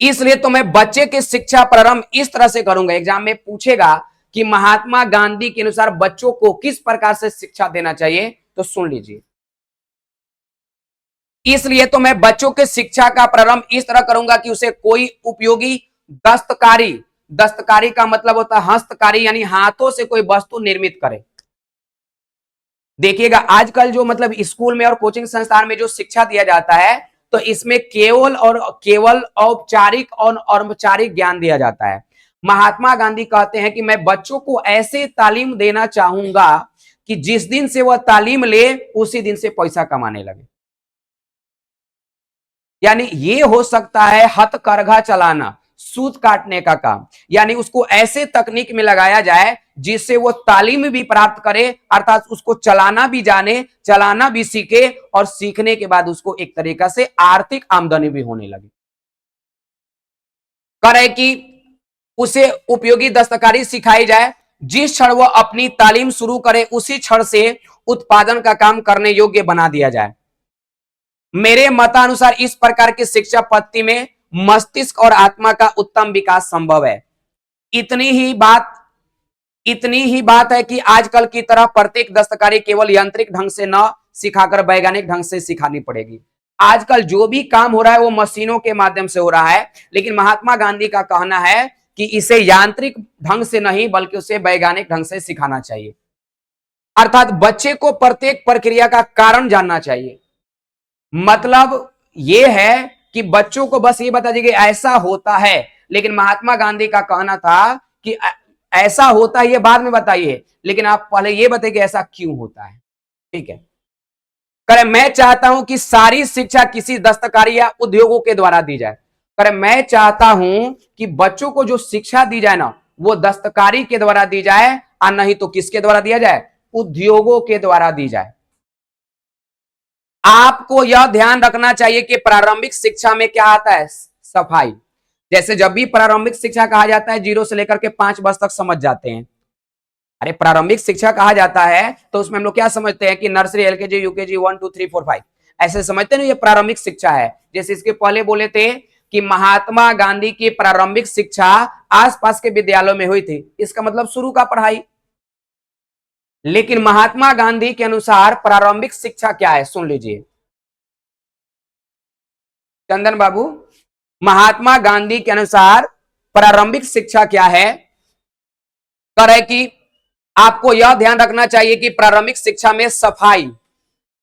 इसलिए तो मैं बच्चे की शिक्षा प्रारंभ इस तरह से करूंगा। एग्जाम में पूछेगा कि महात्मा गांधी के अनुसार बच्चों को किस प्रकार से शिक्षा देना चाहिए, तो सुन लीजिए। इसलिए तो मैं बच्चों के शिक्षा का प्रारंभ इस तरह करूंगा कि उसे कोई उपयोगी दस्तकारी, दस्तकारी का मतलब होता है हस्तकारी, यानी हाथों से कोई वस्तु निर्मित करे। देखिएगा आजकल जो मतलब स्कूल में और कोचिंग संस्थान में जो शिक्षा दिया जाता है, तो इसमें केवल औपचारिक और अनौपचारिक ज्ञान दिया जाता है। महात्मा गांधी कहते हैं कि मैं बच्चों को ऐसे तालीम देना चाहूंगा कि जिस दिन से वह तालीम ले उसी दिन से पैसा कमाने लगे। यानी ये हो सकता है हथकरघा चलाना, सूत काटने का काम, यानी उसको ऐसे तकनीक में लगाया जाए जिससे वो तालीम भी प्राप्त करे, अर्थात उसको चलाना भी जाने, चलाना भी सीखे, और सीखने के बाद उसको एक तरीका से आर्थिक आमदनी भी होने लगे। करे कि उसे उपयोगी दस्तकारी सिखाई जाए, जिस क्षण वह अपनी तालीम शुरू करे उसी क्षण से उत्पादन का काम करने योग्य बना दिया जाए। मेरे मतानुसार इस प्रकार की शिक्षा पद्धति में मस्तिष्क और आत्मा का उत्तम विकास संभव है। इतनी ही बात है कि आजकल की तरह प्रत्येक दस्तकारी केवल यांत्रिक ढंग से न सिखाकर वैज्ञानिक ढंग से सिखानी पड़ेगी। आजकल जो भी काम हो रहा है वो मशीनों के माध्यम से हो रहा है, लेकिन महात्मा गांधी का कहना है कि इसे यांत्रिक ढंग से नहीं बल्कि उसे वैज्ञानिक ढंग से सिखाना चाहिए। अर्थात बच्चे को प्रत्येक प्रक्रिया का कारण जानना चाहिए। मतलब यह है कि बच्चों को बस ये बता दीजिए ऐसा होता है, लेकिन महात्मा गांधी का कहना था कि ऐसा होता है ये बाद में बताइए, लेकिन आप पहले ये बताइए कि ऐसा क्यों होता है। ठीक है, करे मैं चाहता हूं कि सारी शिक्षा किसी दस्तकारी या उद्योगों के द्वारा दी जाए। करे मैं चाहता हूं कि बच्चों को जो शिक्षा दी जाए ना, वो दस्तकारी के द्वारा दी जाए, और नहीं तो किसके द्वारा दिया जाए, उद्योगों के द्वारा दी जाए। आपको यह ध्यान रखना चाहिए कि प्रारंभिक शिक्षा में क्या आता है, सफाई। जैसे जब भी प्रारंभिक शिक्षा कहा जाता है 0 से लेकर के 5 वर्ष तक समझ जाते हैं। अरे प्रारंभिक शिक्षा कहा जाता है तो उसमें हम लोग क्या समझते हैं कि नर्सरी, एलकेजी, यूकेजी 1 2 3 4 5 ऐसे समझते हैं, ये प्रारंभिक शिक्षा है। जैसे इसके पहले बोले थे कि महात्मा गांधी की प्रारंभिक शिक्षा आसपास के विद्यालयों में हुई थी, इसका मतलब शुरू का पढ़ाई। लेकिन महात्मा गांधी के अनुसार प्रारंभिक शिक्षा क्या है, सुन लीजिए चंदन बाबू। महात्मा गांधी के अनुसार प्रारंभिक शिक्षा क्या है, करे कि आपको यह ध्यान रखना चाहिए कि प्रारंभिक शिक्षा में सफाई,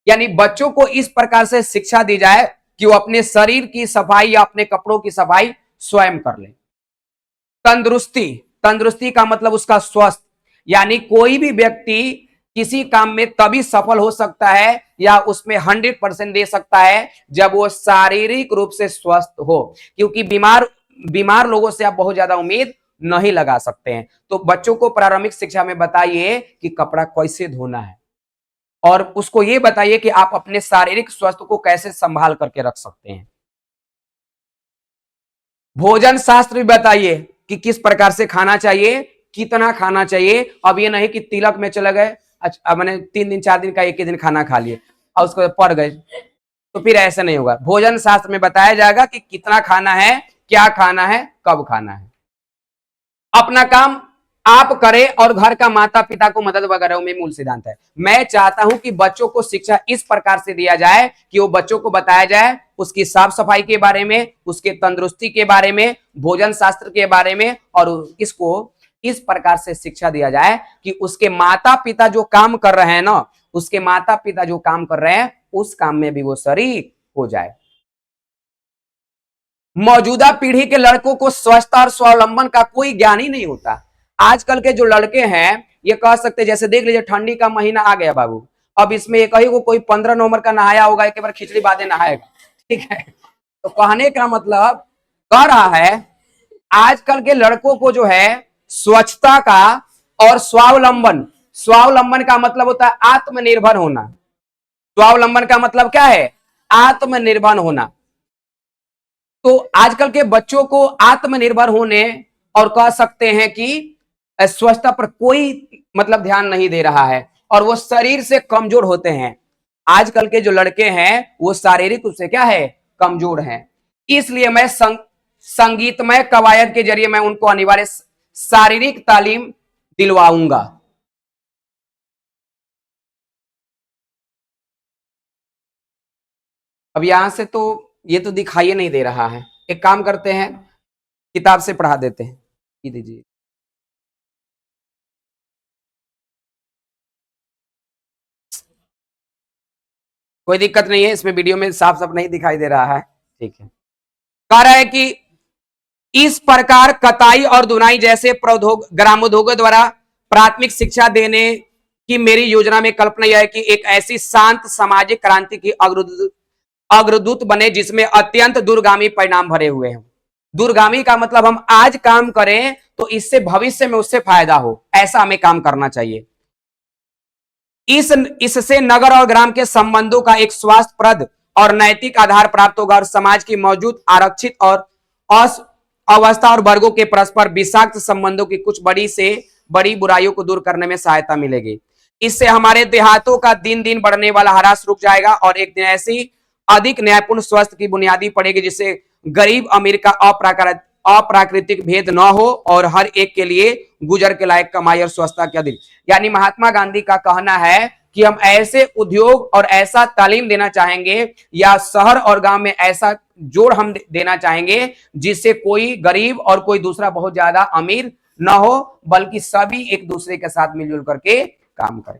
यानी बच्चों को इस प्रकार से शिक्षा दी जाए कि वो अपने शरीर की सफाई या अपने कपड़ों की सफाई स्वयं कर ले। तंदुरुस्ती, तंदुरुस्ती का मतलब उसका स्वस्थ, यानी कोई भी व्यक्ति किसी काम में तभी सफल हो सकता है या उसमें 100% दे सकता है जब वो शारीरिक रूप से स्वस्थ हो, क्योंकि बीमार लोगों से आप बहुत ज्यादा उम्मीद नहीं लगा सकते हैं। तो बच्चों को प्रारंभिक शिक्षा में बताइए कि कपड़ा कैसे धोना है, और उसको ये बताइए कि आप अपने शारीरिक स्वास्थ्य को कैसे संभाल करके रख सकते हैं। भोजन शास्त्र भी बताइए कि किस प्रकार से खाना चाहिए, कितना खाना चाहिए। अब ये नहीं कि तिलक में चले गए, अच्छा मैंने 3 दिन 4 दिन का एक ही दिन खाना खा लिए और उसको पड़ गए, तो फिर ऐसा नहीं होगा। भोजन शास्त्र में बताया जाएगा कि कितना खाना है, क्या खाना है, कब खाना है। अपना काम आप करें और घर का माता पिता को मदद वगैरह में मूल सिद्धांत है। मैं चाहता हूं कि बच्चों को शिक्षा इस प्रकार से दिया जाए कि वो बच्चों को बताया जाए उसकी साफ सफाई के बारे में, उसके तंदुरुस्ती के बारे में, भोजन शास्त्र के बारे में, और इसको इस प्रकार से शिक्षा दिया जाए कि उसके माता पिता जो काम कर रहे हैं ना, उसके माता पिता जो काम कर रहे हैं उस काम में भी वो शरीक हो जाए। मौजूदा पीढ़ी के लड़कों को स्वच्छता और स्वावलंबन का कोई ज्ञान ही नहीं होता। आजकल के जो लड़के हैं ये कह सकते, जैसे देख लीजिए ठंडी का महीना आ गया बाबू, अब इसमें एक ही को कोई 15 नवंबर का नहाया होगा, एक बार खिचड़ी बादे नहाएगा, ठीक है। तो कहने का मतलब कह रहा है आजकल के लड़कों को जो है स्वच्छता का और स्वावलंबन, स्वावलंबन का मतलब होता है आत्मनिर्भर होना। स्वावलंबन का मतलब क्या है? आत्मनिर्भर होना। तो आजकल के बच्चों को आत्मनिर्भर होने और कह सकते हैं कि स्वच्छता पर कोई मतलब ध्यान नहीं दे रहा है और वो शरीर से कमजोर होते हैं। आजकल के जो लड़के हैं वो शारीरिक रूप से क्या है? कमजोर हैं। इसलिए मैं संगीतमय कवायद के जरिए मैं उनको अनिवार्य शारीरिक तालीम दिलवाऊंगा। अब यहां से तो ये तो दिखाई नहीं दे रहा है, एक काम करते हैं किताब से पढ़ा देते हैं, दीजिए। कोई दिक्कत नहीं है, इसमें वीडियो में साफ साफ नहीं दिखाई दे रहा है, ठीक है। कह रहा है कि इस प्रकार कताई और दुनाई जैसे ग्रामोद्योगों द्वारा प्राथमिक शिक्षा देने की मेरी योजना में कल्पना यह है कि एक ऐसी शांत सामाजिक क्रांति की अग्रदूत बने जिसमें अत्यंत दूरगामी परिणाम भरे हुए हैं। दूरगामी का मतलब हम आज काम करें तो इससे भविष्य में उससे फायदा हो, ऐसा हमें काम करना चाहिए। इससे नगर और ग्राम के संबंधों का एक स्वास्थ्यप्रद और नैतिक आधार प्राप्त होगा और समाज की मौजूद आरक्षित और अवस्था और वर्गों के परस्पर विषाक्त संबंधों की कुछ बड़ी से बड़ी बुराइयों को दूर करने में सहायता मिलेगी। इससे हमारे देहातों का दिन दिन बढ़ने वाला हरास रुक जाएगा और एक दिन ऐसी अधिक न्यायपूर्ण स्वास्थ्य की बुनियादी पड़ेगी जिससे गरीब अमीर का अप्राकृतिक भेद न हो और हर एक के लिए गुजर के लायक कमाई और स्वच्छता के अधिक। यानी महात्मा गांधी का कहना है कि हम ऐसे उद्योग और ऐसा तालीम देना चाहेंगे या शहर और गांव में ऐसा जोड़ हम देना चाहेंगे जिससे कोई गरीब और कोई दूसरा बहुत ज्यादा अमीर न हो, बल्कि सभी एक दूसरे के साथ मिलजुल करके काम करें।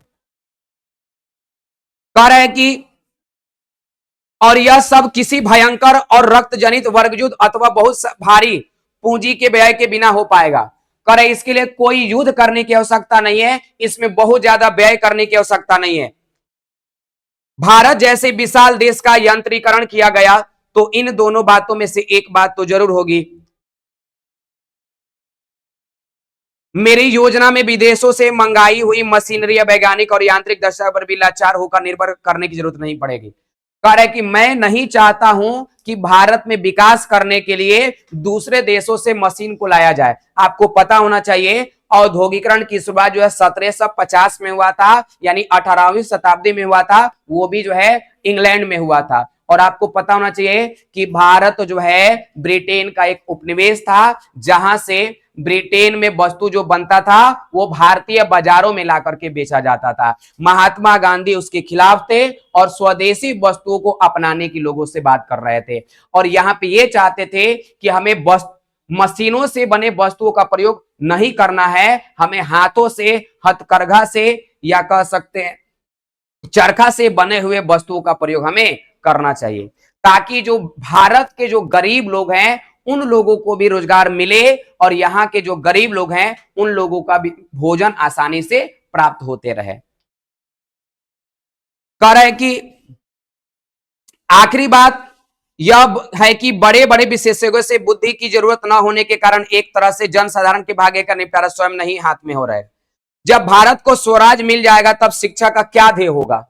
कह रहे हैं कि और यह सब किसी भयंकर और रक्त जनित वर्गयुद्ध अथवा बहुत भारी पूंजी के व्यय के बिना हो पाएगा। करे इसके लिए कोई युद्ध करने की आवश्यकता नहीं है, इसमें बहुत ज्यादा व्यय करने की आवश्यकता नहीं है। भारत जैसे विशाल देश का यंत्रीकरण किया गया तो इन दोनों बातों में से एक बात तो जरूर होगी। मेरी योजना में विदेशों से मंगाई हुई मशीनरी, वैज्ञानिक और यांत्रिक दशा पर भी लाचार होकर निर्भर करने की जरूरत नहीं पड़ेगी। कह रहे कि मैं नहीं चाहता हूं कि भारत में विकास करने के लिए दूसरे देशों से मशीन को लाया जाए। आपको पता होना चाहिए औद्योगिकरण की शुरुआत जो है 1750 में हुआ था, यानी 18वीं शताब्दी में हुआ था, वो भी जो है इंग्लैंड में हुआ था। और आपको पता होना चाहिए कि भारत जो है ब्रिटेन का एक उपनिवेश था, जहां से ब्रिटेन में वस्तु जो बनता था वो भारतीय बाजारों में ला करके बेचा जाता था। महात्मा गांधी उसके खिलाफ थे और स्वदेशी वस्तुओं को अपनाने की लोगों से बात कर रहे थे और यहाँ पे ये चाहते थे कि हमें मशीनों से बने वस्तुओं का प्रयोग नहीं करना है, हमें हाथों से, हथकरघा से या कह सकते हैं चरखा से बने हुए वस्तुओं का प्रयोग हमें करना चाहिए, ताकि जो भारत के जो गरीब लोग हैं उन लोगों को भी रोजगार मिले और यहाँ के जो गरीब लोग हैं उन लोगों का भी भोजन आसानी से प्राप्त होते रहे। कह रहे कि आखिरी बात यह है कि बड़े बड़े विशेषज्ञों से बुद्धि की जरूरत न होने के कारण एक तरह से जनसाधारण के भाग्य का निपटारा स्वयं नहीं हाथ में हो रहा है। जब भारत को स्वराज मिल जाएगा तब शिक्षा का क्या ध्येय होगा?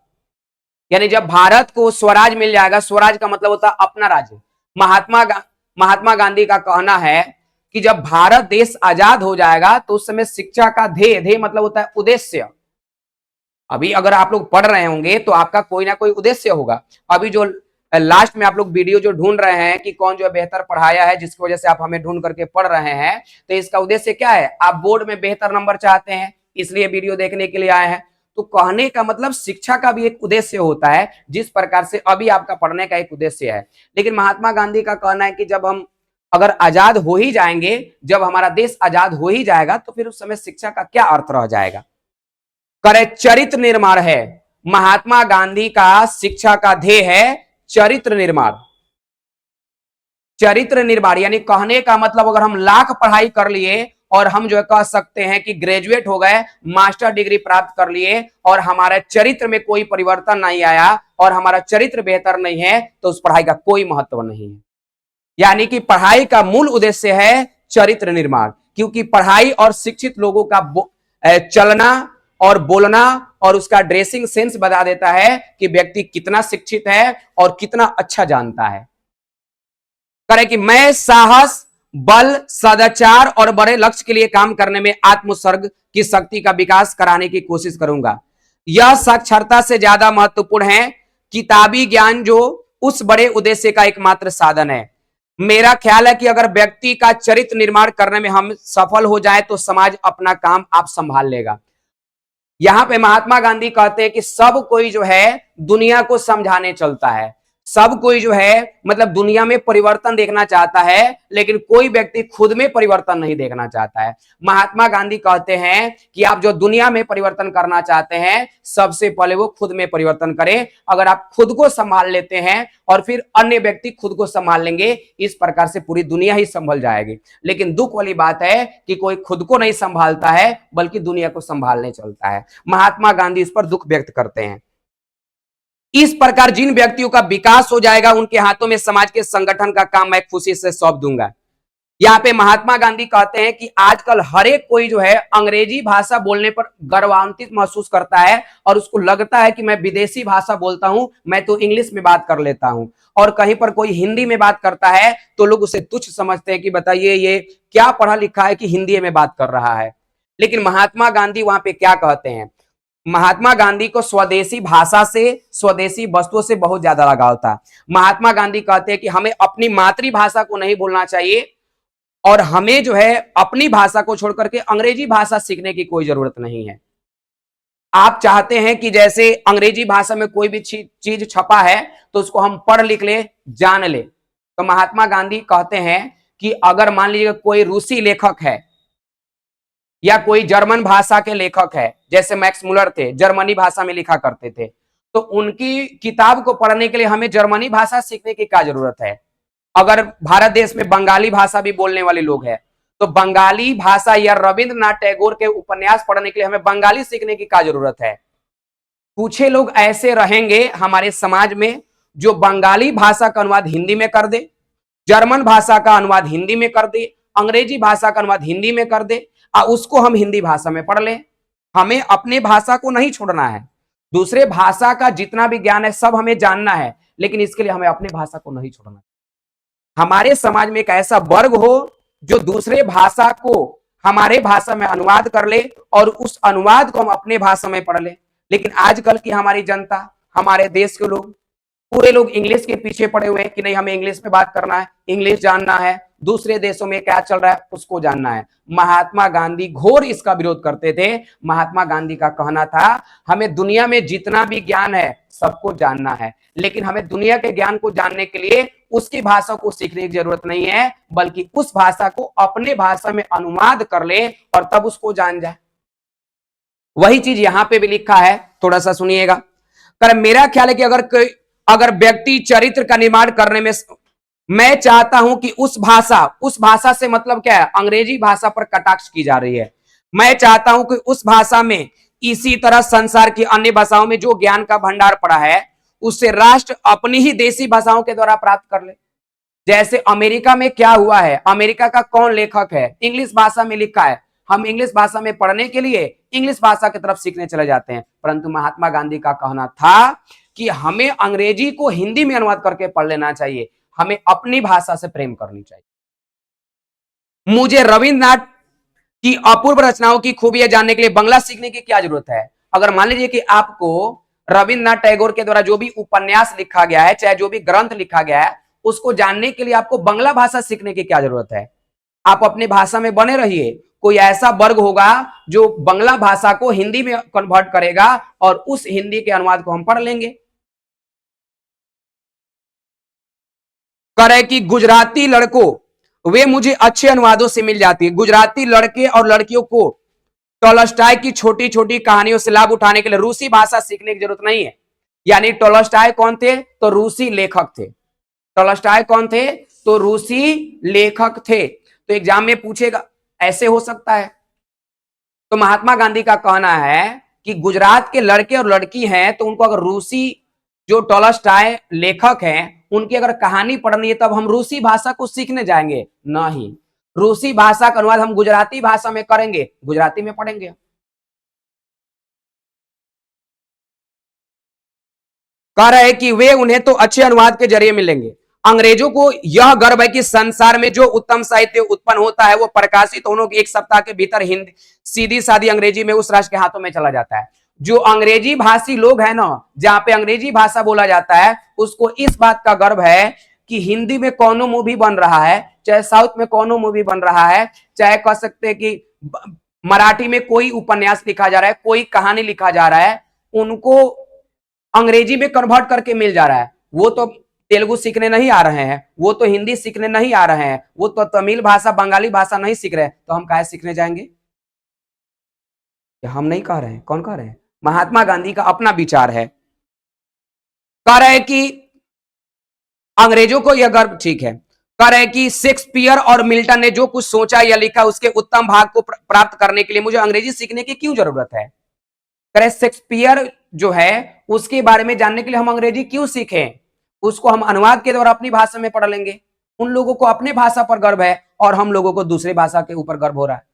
यानी जब भारत को स्वराज मिल जाएगा, स्वराज का मतलब होता है अपना राज्य। महात्मा गांधी का कहना है कि जब भारत देश आजाद हो जाएगा तो उस समय शिक्षा का ध्येय मतलब होता है उद्देश्य। अभी अगर आप लोग पढ़ रहे होंगे तो आपका कोई ना कोई उद्देश्य होगा। अभी जो लास्ट में आप लोग वीडियो जो ढूंढ रहे हैं कि कौन जो है बेहतर पढ़ाया है, जिसकी वजह से आप हमें ढूंढ करके पढ़ रहे हैं, तो इसका उद्देश्य क्या है? आप बोर्ड में बेहतर नंबर चाहते हैं, इसलिए वीडियो देखने के लिए आए हैं। तो कहने का मतलब शिक्षा का भी एक उद्देश्य होता है, जिस प्रकार से अभी आपका पढ़ने का एक उद्देश्य है। लेकिन महात्मा गांधी का कहना है कि जब हम अगर आजाद हो ही जाएंगे, जब हमारा देश आजाद हो ही जाएगा, तो फिर उस समय शिक्षा का क्या अर्थ रह जाएगा? करे चरित्र निर्माण है। महात्मा गांधी का शिक्षा का ध्येय है चरित्र निर्माण। चरित्र निर्माण यानी कहने का मतलब अगर हम लाख पढ़ाई कर लिए और हम जो है कह सकते हैं कि ग्रेजुएट हो गए, मास्टर डिग्री प्राप्त कर लिए और हमारे चरित्र में कोई परिवर्तन नहीं आया और हमारा चरित्र बेहतर नहीं है, तो उस पढ़ाई का कोई महत्व नहीं है। यानी कि पढ़ाई का मूल उद्देश्य है चरित्र निर्माण, क्योंकि पढ़ाई और शिक्षित लोगों का चलना और बोलना और उसका ड्रेसिंग सेंस बता देता है कि व्यक्ति कितना शिक्षित है और कितना अच्छा जानता है। करे कि मैं साहस, बल, सदाचार और बड़े लक्ष्य के लिए काम करने में आत्मोत्सर्ग की शक्ति का विकास कराने की कोशिश करूंगा। यह साक्षरता से ज्यादा महत्वपूर्ण है। किताबी ज्ञान जो उस बड़े उद्देश्य का एकमात्र साधन है। मेरा ख्याल है कि अगर व्यक्ति का चरित्र निर्माण करने में हम सफल हो जाए तो समाज अपना काम आप संभाल लेगा। यहां पे महात्मा गांधी कहते हैं कि सब कोई जो है दुनिया को समझाने चलता है, सब कोई जो है मतलब दुनिया में परिवर्तन देखना चाहता है, लेकिन कोई व्यक्ति खुद में परिवर्तन नहीं देखना चाहता है। महात्मा गांधी कहते हैं कि आप जो दुनिया में परिवर्तन करना चाहते हैं, सबसे पहले वो खुद में परिवर्तन करें। अगर आप खुद को संभाल लेते हैं और फिर अन्य व्यक्ति खुद को संभाल लेंगे, इस प्रकार से पूरी दुनिया ही संभल जाएगी। लेकिन दुख वाली बात है कि कोई खुद को नहीं संभालता है, बल्कि दुनिया को संभालने चलता है। महात्मा गांधी इस पर दुख व्यक्त करते हैं। इस प्रकार जिन व्यक्तियों का विकास हो जाएगा, उनके हाथों में समाज के संगठन का काम मैं खुशी से सौंप दूंगा। यहाँ पे महात्मा गांधी कहते हैं कि आजकल हर एक कोई जो है अंग्रेजी भाषा बोलने पर गर्वान्वित महसूस करता है और उसको लगता है कि मैं विदेशी भाषा बोलता हूं, मैं तो इंग्लिश में बात कर लेता हूं। और कहीं पर कोई हिंदी में बात करता है तो लोग उसे तुच्छ समझते हैं कि बताइए ये क्या पढ़ा लिखा है कि हिंदी में बात कर रहा है। लेकिन महात्मा गांधी वहां पे क्या कहते हैं? महात्मा गांधी को स्वदेशी भाषा से, स्वदेशी वस्तुओं से बहुत ज्यादा लगाव था। महात्मा गांधी कहते हैं कि हमें अपनी मातृभाषा को नहीं भूलना चाहिए और हमें जो है अपनी भाषा को छोड़कर के अंग्रेजी भाषा सीखने की कोई जरूरत नहीं है। आप चाहते हैं कि जैसे अंग्रेजी भाषा में कोई भी चीज छपा है तो उसको हम पढ़ लिख ले, जान ले। तो महात्मा गांधी कहते हैं कि अगर मान लीजिए कोई रूसी लेखक है या कोई जर्मन भाषा के लेखक है, जैसे मैक्स मुलर थे, जर्मनी भाषा में लिखा करते थे, तो उनकी किताब को पढ़ने के लिए हमें जर्मनी भाषा सीखने की क्या जरूरत है? अगर भारत देश में बंगाली भाषा भी बोलने वाले लोग हैं, तो बंगाली भाषा या रविंद्रनाथ टैगोर के उपन्यास पढ़ने के लिए हमें बंगाली सीखने की क्या जरूरत है? कुछ लोग ऐसे रहेंगे हमारे समाज में जो बंगाली भाषा का अनुवाद हिंदी में कर दे, जर्मन भाषा का अनुवाद हिंदी में कर दे, अंग्रेजी भाषा का अनुवाद हिंदी में कर दे, उसको हम हिंदी भाषा में पढ़ लें। हमें अपने भाषा को नहीं छोड़ना है। दूसरे भाषा का जितना भी ज्ञान है सब हमें जानना है, लेकिन इसके लिए हमें अपनी भाषा को नहीं छोड़ना। हमारे समाज में एक ऐसा वर्ग हो जो दूसरे भाषा को हमारे भाषा में अनुवाद कर ले और उस अनुवाद को हम अपने भाषा में पढ़ ले। लेकिन आजकल की हमारी जनता, हमारे देश के लोग, पूरे लोग इंग्लिश के पीछे पड़े हुए हैं कि नहीं हमें इंग्लिश में बात करना है, इंग्लिश जानना है, दूसरे देशों में क्या चल रहा है उसको जानना है। महात्मा गांधी घोर इसका विरोध करते थे। महात्मा गांधी का कहना था हमें दुनिया में जितना भी ज्ञान है सबको जानना है, लेकिन हमें दुनिया के ज्ञान को जानने के लिए उसकी भाषा को सीखने की जरूरत नहीं है, बल्कि उस भाषा को अपने भाषा में अनुवाद कर ले और तब उसको जान जाए। वही चीज यहां पे भी लिखा है, थोड़ा सा सुनिएगा। कर मेरा ख्याल है कि अगर व्यक्ति चरित्र का निर्माण करने में, मैं चाहता हूं कि उस भाषा से मतलब क्या है? अंग्रेजी भाषा पर कटाक्ष की जा रही है। मैं चाहता हूं कि उस भाषा में इसी तरह संसार की अन्य भाषाओं में जो ज्ञान का भंडार पड़ा है उससे राष्ट्र अपनी ही देशी भाषाओं के द्वारा प्राप्त कर ले। जैसे अमेरिका में क्या हुआ है, अमेरिका का कौन लेखक है, इंग्लिश भाषा में लिखा है, हम इंग्लिश भाषा में पढ़ने के लिए इंग्लिश भाषा की तरफ सीखने चले जाते हैं। परंतु महात्मा गांधी का कहना था कि हमें अंग्रेजी को हिंदी में अनुवाद करके पढ़ लेना चाहिए, हमें अपनी भाषा से प्रेम करनी चाहिए। मुझे रविंद्रनाथ की अपूर्व रचनाओं की खूबियां जानने के लिए बंगला सीखने की क्या जरूरत है? अगर मान लीजिए कि आपको रविन्द्रनाथ टैगोर के द्वारा जो भी उपन्यास लिखा गया है, चाहे जो भी ग्रंथ लिखा गया है, उसको जानने के लिए आपको बांग्ला भाषा सीखने की क्या जरूरत है? आप अपनी भाषा में बने रहिए। कोई ऐसा वर्ग होगा जो बांग्ला भाषा को हिंदी में कन्वर्ट करेगा और उस हिंदी के अनुवाद को हम पढ़ लेंगे। करे कि गुजराती लड़कों वे मुझे अच्छे अनुवादों से मिल जाती है। गुजराती लड़के और लड़कियों को टॉलस्टॉय की छोटी छोटी कहानियों से लाभ उठाने के लिए रूसी भाषा सीखने की जरूरत नहीं है। यानी टॉलस्टॉय कौन थे? तो रूसी लेखक थे। टॉलस्टॉय कौन थे? तो रूसी लेखक थे। तो एग्जाम में पूछेगा, ऐसे हो सकता है? तो महात्मा गांधी का कहना है कि गुजरात के लड़के और लड़की हैं तो उनको अगर रूसी जो टॉलस्टॉय लेखक हैं उनकी अगर कहानी पढ़नी है तब हम रूसी भाषा को सीखने जाएंगे? नहीं, रूसी भाषा का अनुवाद हम गुजराती भाषा में करेंगे, गुजराती में पढ़ेंगे। कह रहे हैं कि वे उन्हें तो अच्छे अनुवाद के जरिए मिलेंगे। अंग्रेजों को यह गर्व है कि संसार में जो उत्तम साहित्य उत्पन्न होता है वो प्रकाशित होने के एक सप्ताह के भीतर हिंदी सीधी सादी अंग्रेजी में उस राष्ट्र के हाथों में चला जाता है। जो अंग्रेजी भाषी लोग हैं ना, जहां पे अंग्रेजी भाषा बोला जाता है, उसको इस बात का गर्व है कि हिंदी में कौन मूवी बन रहा है, चाहे साउथ में कौन मूवी बन रहा है, चाहे कह सकते हैं कि मराठी में कोई उपन्यास लिखा जा रहा है, कोई कहानी लिखा जा रहा है, उनको अंग्रेजी में कन्वर्ट करके मिल जा रहा है। वो तो तेलुगु सीखने नहीं आ रहे हैं, वो तो हिंदी सीखने नहीं आ रहे हैं, वो तो तमिल भाषा बंगाली भाषा नहीं सीख रहे, तो हम काहे सीखने जाएंगे? हम नहीं कह रहे हैं, कौन कह रहे हैं? महात्मा गांधी का अपना विचार है। कह रहे हैं कि अंग्रेजों को यह गर्व, ठीक है, कह रहे हैं कि शेक्सपियर और मिल्टन ने जो कुछ सोचा या लिखा उसके उत्तम भाग को प्राप्त करने के लिए मुझे अंग्रेजी सीखने की क्यों जरूरत है? कह रहे शेक्सपियर जो है उसके बारे में जानने के लिए हम अंग्रेजी क्यों सीखें? उसको हम अनुवाद के द्वारा अपनी भाषा में पढ़ लेंगे। उन लोगों को अपने भाषा पर गर्व है और हम लोगों को दूसरी भाषा के ऊपर गर्व हो रहा है।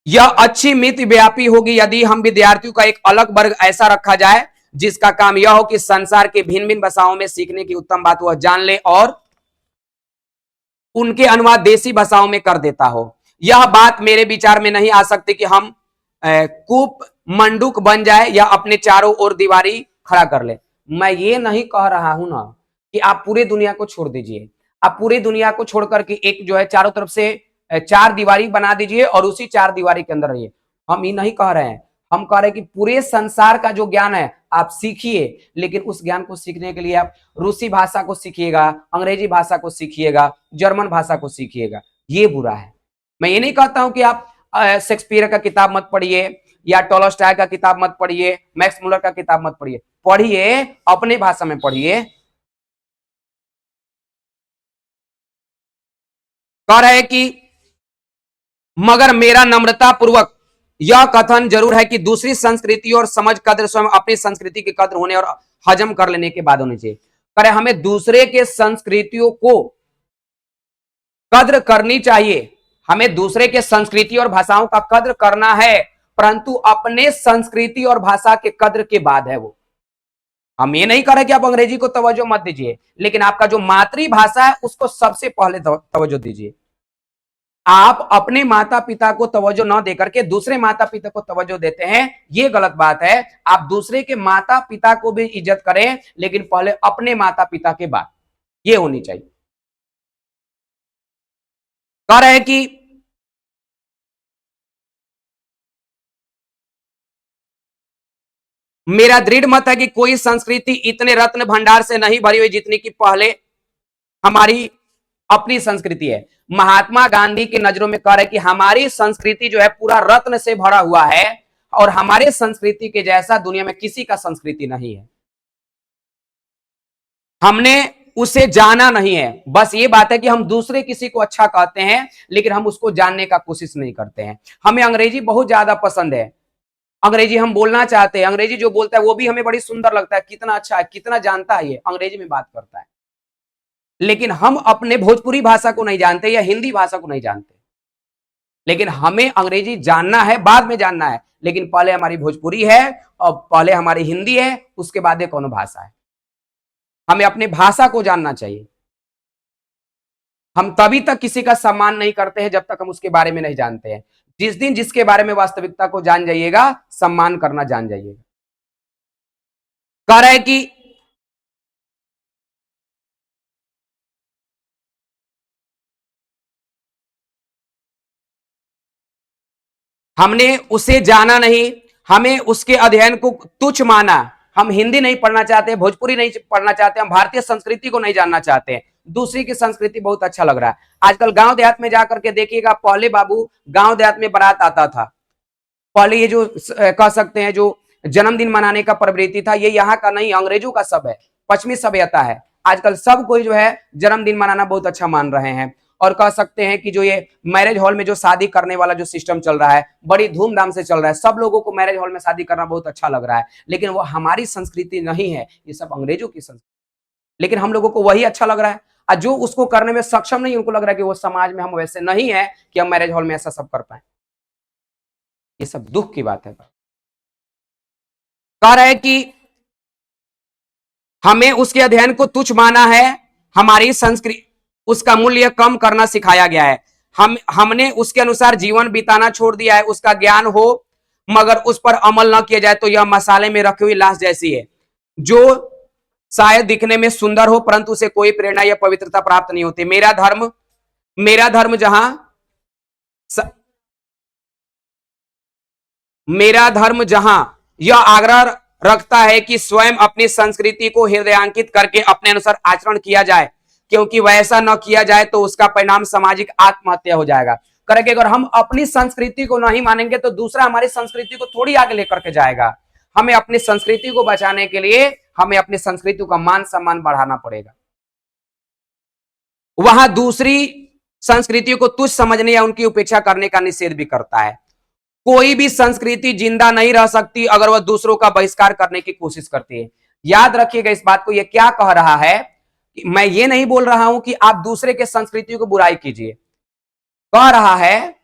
यह अच्छी मित व्यापी होगी यदि हम विद्यार्थियों का एक अलग वर्ग ऐसा रखा जाए जिसका काम यह हो कि संसार के भिन्न भिन्न भाषाओं में सीखने की उत्तम बात वह जान ले और उनके अनुवाद देसी भाषाओं में कर देता हो। यह बात मेरे विचार में नहीं आ सकती कि हम कूप मंडूक बन जाए या अपने चारों ओर दीवारी खड़ा कर ले। मैं ये नहीं कह रहा हूं ना कि आप पूरी दुनिया को छोड़ दीजिए, आप पूरी दुनिया को छोड़ करके एक जो है चारों तरफ से चार दीवारी बना दीजिए और उसी चार दीवारी के अंदर रहिए। हम ये नहीं कह रहे हैं, हम कह रहे हैं कि पूरे संसार का जो ज्ञान है आप सीखिए, लेकिन उस ज्ञान को सीखने के लिए आप रूसी भाषा को सीखिएगा, अंग्रेजी भाषा को सीखिएगा, जर्मन भाषा को सीखिएगा। ये बुरा है। मैं ये नहीं कहता हूं कि आप शेक्सपियर का किताब मत पढ़िए या टॉलस्टॉय का किताब मत पढ़िए, मैक्स मुलर का किताब मत पढ़िए, पढ़िए अपने भाषा में पढ़िए। कह रहे कि मगर मेरा नम्रता पूर्वक यह कथन जरूर है कि दूसरी संस्कृति और समझ कद्र स्वयं अपनी संस्कृति के कद्र होने और हजम कर लेने के बाद होनी चाहिए। करे हमें दूसरे के संस्कृतियों को कद्र करनी चाहिए, हमें दूसरे के संस्कृति और भाषाओं का कद्र करना है, परंतु अपने संस्कृति और भाषा के कद्र के बाद है वो। हम ये नहीं कह रहे कि आप अंग्रेजी को तवज्जो मत दीजिए, लेकिन आपका जो मातृभाषा है उसको सबसे पहले तवज्जो दीजिए। आप अपने माता पिता को तवज्जो न देकर के दूसरे माता पिता को तवज्जो देते हैं, ये गलत बात है। आप दूसरे के माता पिता को भी इज्जत करें, लेकिन पहले अपने माता पिता के बाद, ये होनी चाहिए। कह रहे हैं कि मेरा दृढ़ मत है कि कोई संस्कृति इतने रत्न भंडार से नहीं भरी हुई जितनी कि पहले हमारी अपनी संस्कृति है। महात्मा गांधी की नजरों में कह रहे कि हमारी संस्कृति जो है पूरा रत्न से भरा हुआ है और हमारे संस्कृति के जैसा दुनिया में किसी का संस्कृति नहीं है। हमने उसे जाना नहीं है। बस ये बात है कि हम दूसरे किसी को अच्छा कहते हैं, लेकिन हम उसको जानने का कोशिश नहीं करते हैं। हमें अंग्रेजी बहुत ज्यादा पसंद है, अंग्रेजी हम बोलना चाहते हैं, अंग्रेजी जो बोलता है वो भी हमें बड़ी सुंदर लगता है, कितना अच्छा है, कितना जानता है, ये अंग्रेजी में बात करता है। लेकिन हम अपने भोजपुरी भाषा को नहीं जानते या हिंदी भाषा को नहीं जानते। लेकिन हमें अंग्रेजी जानना है, बाद में जानना है, लेकिन पहले हमारी भोजपुरी है और पहले हमारी हिंदी है, उसके बाद कौन भाषा है। हमें अपने भाषा को जानना चाहिए। हम तभी तक किसी का सम्मान नहीं करते हैं जब तक हम उसके बारे में नहीं जानते हैं। जिस दिन जिसके बारे में वास्तविकता को जान जाइएगा, सम्मान करना जान जाइएगा। कह रहे कि हमने उसे जाना नहीं, हमें उसके अध्ययन को तुच्छ माना। हम हिंदी नहीं पढ़ना चाहते, भोजपुरी नहीं पढ़ना चाहते, हम भारतीय संस्कृति को नहीं जानना चाहते। दूसरी की संस्कृति बहुत अच्छा लग रहा है। आजकल गांव देहात में जाकर के देखिएगा, पहले बाबू गांव देहात में बारात आता था, पहले ये जो कह सकते हैं जो जन्मदिन मनाने का प्रवृत्ति था, ये यहाँ का नहीं, अंग्रेजों का सब है, पश्चिमी सभ्यता है। आजकल सब कोई जो है जन्मदिन मनाना बहुत अच्छा मान रहे हैं। और कह सकते हैं कि जो ये मैरिज हॉल में जो शादी करने वाला जो सिस्टम चल रहा है, बड़ी धूमधाम से चल रहा है, सब लोगों को मैरिज हॉल में शादी करना बहुत अच्छा लग रहा है, लेकिन वो हमारी संस्कृति नहीं है, ये सब अंग्रेजों की संस्कृति। लेकिन हम लोगों को वही अच्छा लग रहा है, और जो उसको करने में सक्षम नहीं, उनको लग रहा है कि वो समाज में हम वैसे नहीं है कि हम मैरिज हॉल में ऐसा सब कर पाए। ये सब दुख की बात है। कह रहे कि हमें उसके अध्ययन को तुच्छ माना है, हमारी संस्कृति उसका मूल्य कम करना सिखाया गया है। हमने उसके अनुसार जीवन बिताना छोड़ दिया है। उसका ज्ञान हो मगर उस पर अमल न किया जाए तो यह मसाले में रखी हुई लाश जैसी है, जो शायद दिखने में सुंदर हो परंतु उसे कोई प्रेरणा या पवित्रता प्राप्त नहीं होती। मेरा धर्म जहां यह आग्रह रखता है कि स्वयं अपनी संस्कृति को हृदयांकित करके अपने अनुसार आचरण किया जाए, क्योंकि वैसा न किया जाए तो उसका परिणाम सामाजिक आत्महत्या हो जाएगा। करके अगर हम अपनी संस्कृति को नहीं मानेंगे तो दूसरा हमारी संस्कृति को थोड़ी आगे लेकर के जाएगा। हमें अपनी संस्कृति को बचाने के लिए हमें अपनी संस्कृति का मान सम्मान बढ़ाना पड़ेगा। वहां दूसरी संस्कृतियों को तुच्छ समझने या उनकी उपेक्षा करने का निषेध भी करता है। कोई भी संस्कृति जिंदा नहीं रह सकती अगर वह दूसरों का बहिष्कार करने की कोशिश करती है। याद रखिएगा इस बात को। यह क्या कह रहा है, मैं ये नहीं बोल रहा हूं कि आप दूसरे के संस्कृति को बुराई कीजिए। कह रहा है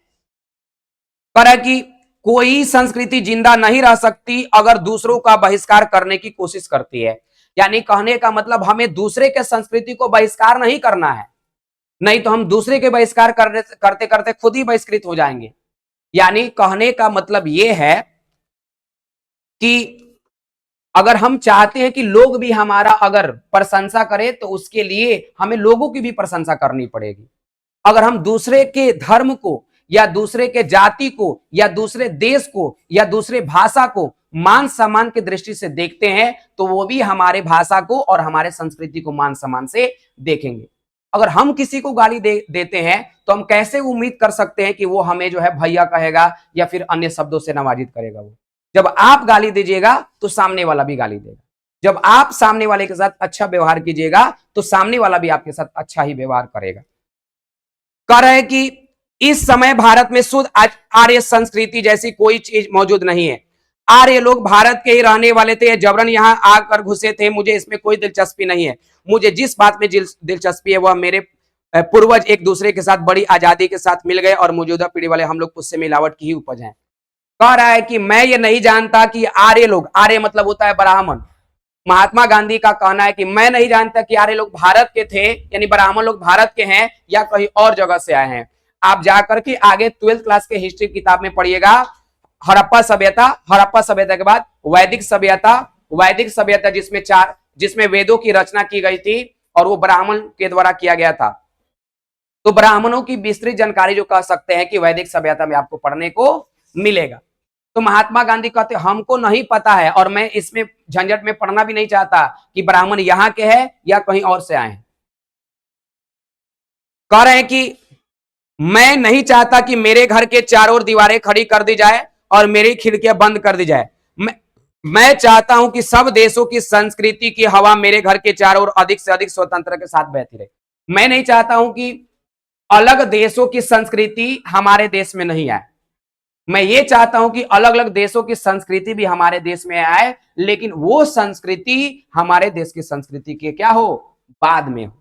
कि कोई संस्कृति जिंदा नहीं रह सकती अगर दूसरों का बहिष्कार करने की कोशिश करती है। यानी कहने का मतलब हमें दूसरे के संस्कृति को बहिष्कार नहीं करना है, नहीं तो हम दूसरे के बहिष्कार करते करते खुद ही बहिष्कृत हो जाएंगे। यानी कहने का मतलब यह है कि अगर हम चाहते हैं कि लोग भी हमारा अगर प्रशंसा करें तो उसके लिए हमें लोगों की भी प्रशंसा करनी पड़ेगी। अगर हम दूसरे के धर्म को या दूसरे के जाति को या दूसरे देश को या दूसरे भाषा को मान सम्मान की दृष्टि से देखते हैं तो वो भी हमारे भाषा को और हमारे संस्कृति को मान सम्मान से देखेंगे। अगर हम किसी को गाली देते हैं तो हम कैसे उम्मीद कर सकते हैं कि वो हमें जो है भैया कहेगा या फिर अन्य शब्दों से नवाजित करेगा। वो जब आप गाली दीजिएगा तो सामने वाला भी गाली देगा। जब आप सामने वाले के साथ अच्छा व्यवहार कीजिएगा तो सामने वाला भी आपके साथ अच्छा ही व्यवहार करेगा। कह रहे हैं कि इस समय भारत में शुद्ध आर्य संस्कृति जैसी कोई चीज मौजूद नहीं है। आर्य लोग भारत के ही रहने वाले थे, जबरन यहाँ आकर घुसे थे। मुझे इसमें कोई दिलचस्पी नहीं है। मुझे जिस बात में दिलचस्पी है वह मेरे पूर्वज एक दूसरे के साथ बड़ी आजादी के साथ मिल गए और मौजूदा पीढ़ी वाले हम लोग उससे मिलावट की ही उपज हैं। कह रहा है कि मैं ये नहीं जानता कि आर्य लोग, आर्य मतलब होता है ब्राह्मण। महात्मा गांधी का कहना है कि मैं नहीं जानता कि आर्य लोग भारत के थे, यानी ब्राह्मण लोग भारत के हैं या कहीं और जगह से आए हैं। आप जाकर के आगे 12th क्लास के हिस्ट्री किताब में पढ़िएगा। हड़प्पा सभ्यता के बाद वैदिक सभ्यता जिसमें वेदों की रचना की गई थी और वो ब्राह्मण के द्वारा किया गया था। तो ब्राह्मणों की विस्तृत जानकारी जो कह सकते हैं कि वैदिक सभ्यता में आपको पढ़ने को मिलेगा। तो महात्मा गांधी कहते हमको नहीं पता है और मैं इसमें झंझट में पढ़ना भी नहीं चाहता कि ब्राह्मण यहां के हैं या कहीं और से आए हैं। कह रहे हैं कि मैं नहीं चाहता कि मेरे घर के चारों ओर दीवारें खड़ी कर दी जाए और मेरी खिड़कियां बंद कर दी जाए। मैं चाहता हूं कि सब देशों की संस्कृति की हवा मेरे घर के चारों ओर अधिक से अधिक स्वतंत्रता के साथ बहती रहे। मैं नहीं चाहता हूं कि अलग देशों की संस्कृति हमारे देश में नहीं आए। मैं ये चाहता हूं कि अलग अलग देशों की संस्कृति भी हमारे देश में आए, लेकिन वो संस्कृति हमारे देश की संस्कृति के क्या हो, बाद में हो।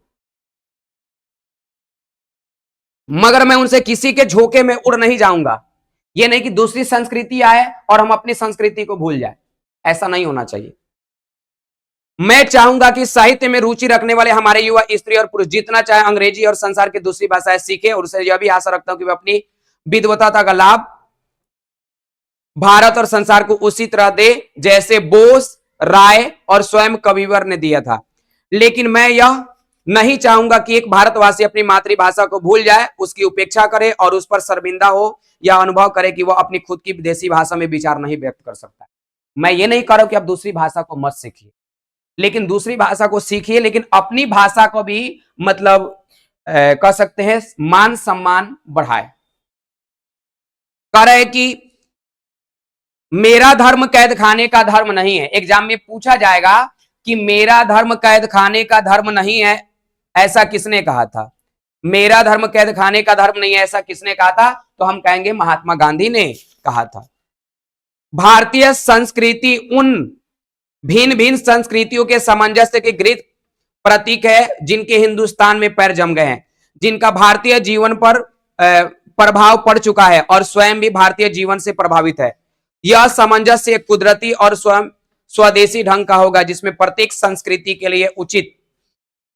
मगर मैं उनसे किसी के झोंके में उड़ नहीं जाऊंगा। यह नहीं कि दूसरी संस्कृति आए और हम अपनी संस्कृति को भूल जाए, ऐसा नहीं होना चाहिए। मैं चाहूंगा कि साहित्य में रुचि रखने वाले हमारे युवा स्त्री और पुरुष जितना चाहे अंग्रेजी और संसार की दूसरी भाषाएं सीखे और उसे यह भी आशा रखता हूं कि वे अपनी विद्वता का लाभ भारत और संसार को उसी तरह दे जैसे बोस, राय और स्वयं कविवर ने दिया था। लेकिन मैं यह नहीं चाहूंगा कि एक भारतवासी अपनी मातृभाषा को भूल जाए, उसकी उपेक्षा करे और उस पर शर्मिंदा हो या अनुभव करे कि वह अपनी खुद की विदेशी भाषा में विचार नहीं व्यक्त कर सकता। मैं ये नहीं कह रहा हूं कि आप दूसरी भाषा को मत सीखिए, लेकिन दूसरी भाषा को सीखिए, लेकिन अपनी भाषा को भी मतलब कह सकते हैं मान सम्मान बढ़ाए। कह रहे कि मेरा धर्म कैद खाने का धर्म नहीं है। एग्जाम में पूछा जाएगा कि मेरा धर्म कैद खाने का धर्म नहीं है, ऐसा किसने कहा था? मेरा धर्म कैद खाने का धर्म नहीं है, ऐसा किसने कहा था? तो हम कहेंगे महात्मा गांधी ने कहा था। भारतीय संस्कृति उन भिन्न भिन्न संस्कृतियों के सामंजस्य के गृहित प्रतीक है जिनके हिंदुस्तान में पैर जम गए हैं, जिनका भारतीय जीवन पर प्रभाव पड़ चुका है और स्वयं भी भारतीय जीवन से प्रभावित है। यह सामंजस्य कुदरती और स्वयं स्वदेशी ढंग का होगा, जिसमें प्रत्येक संस्कृति के लिए उचित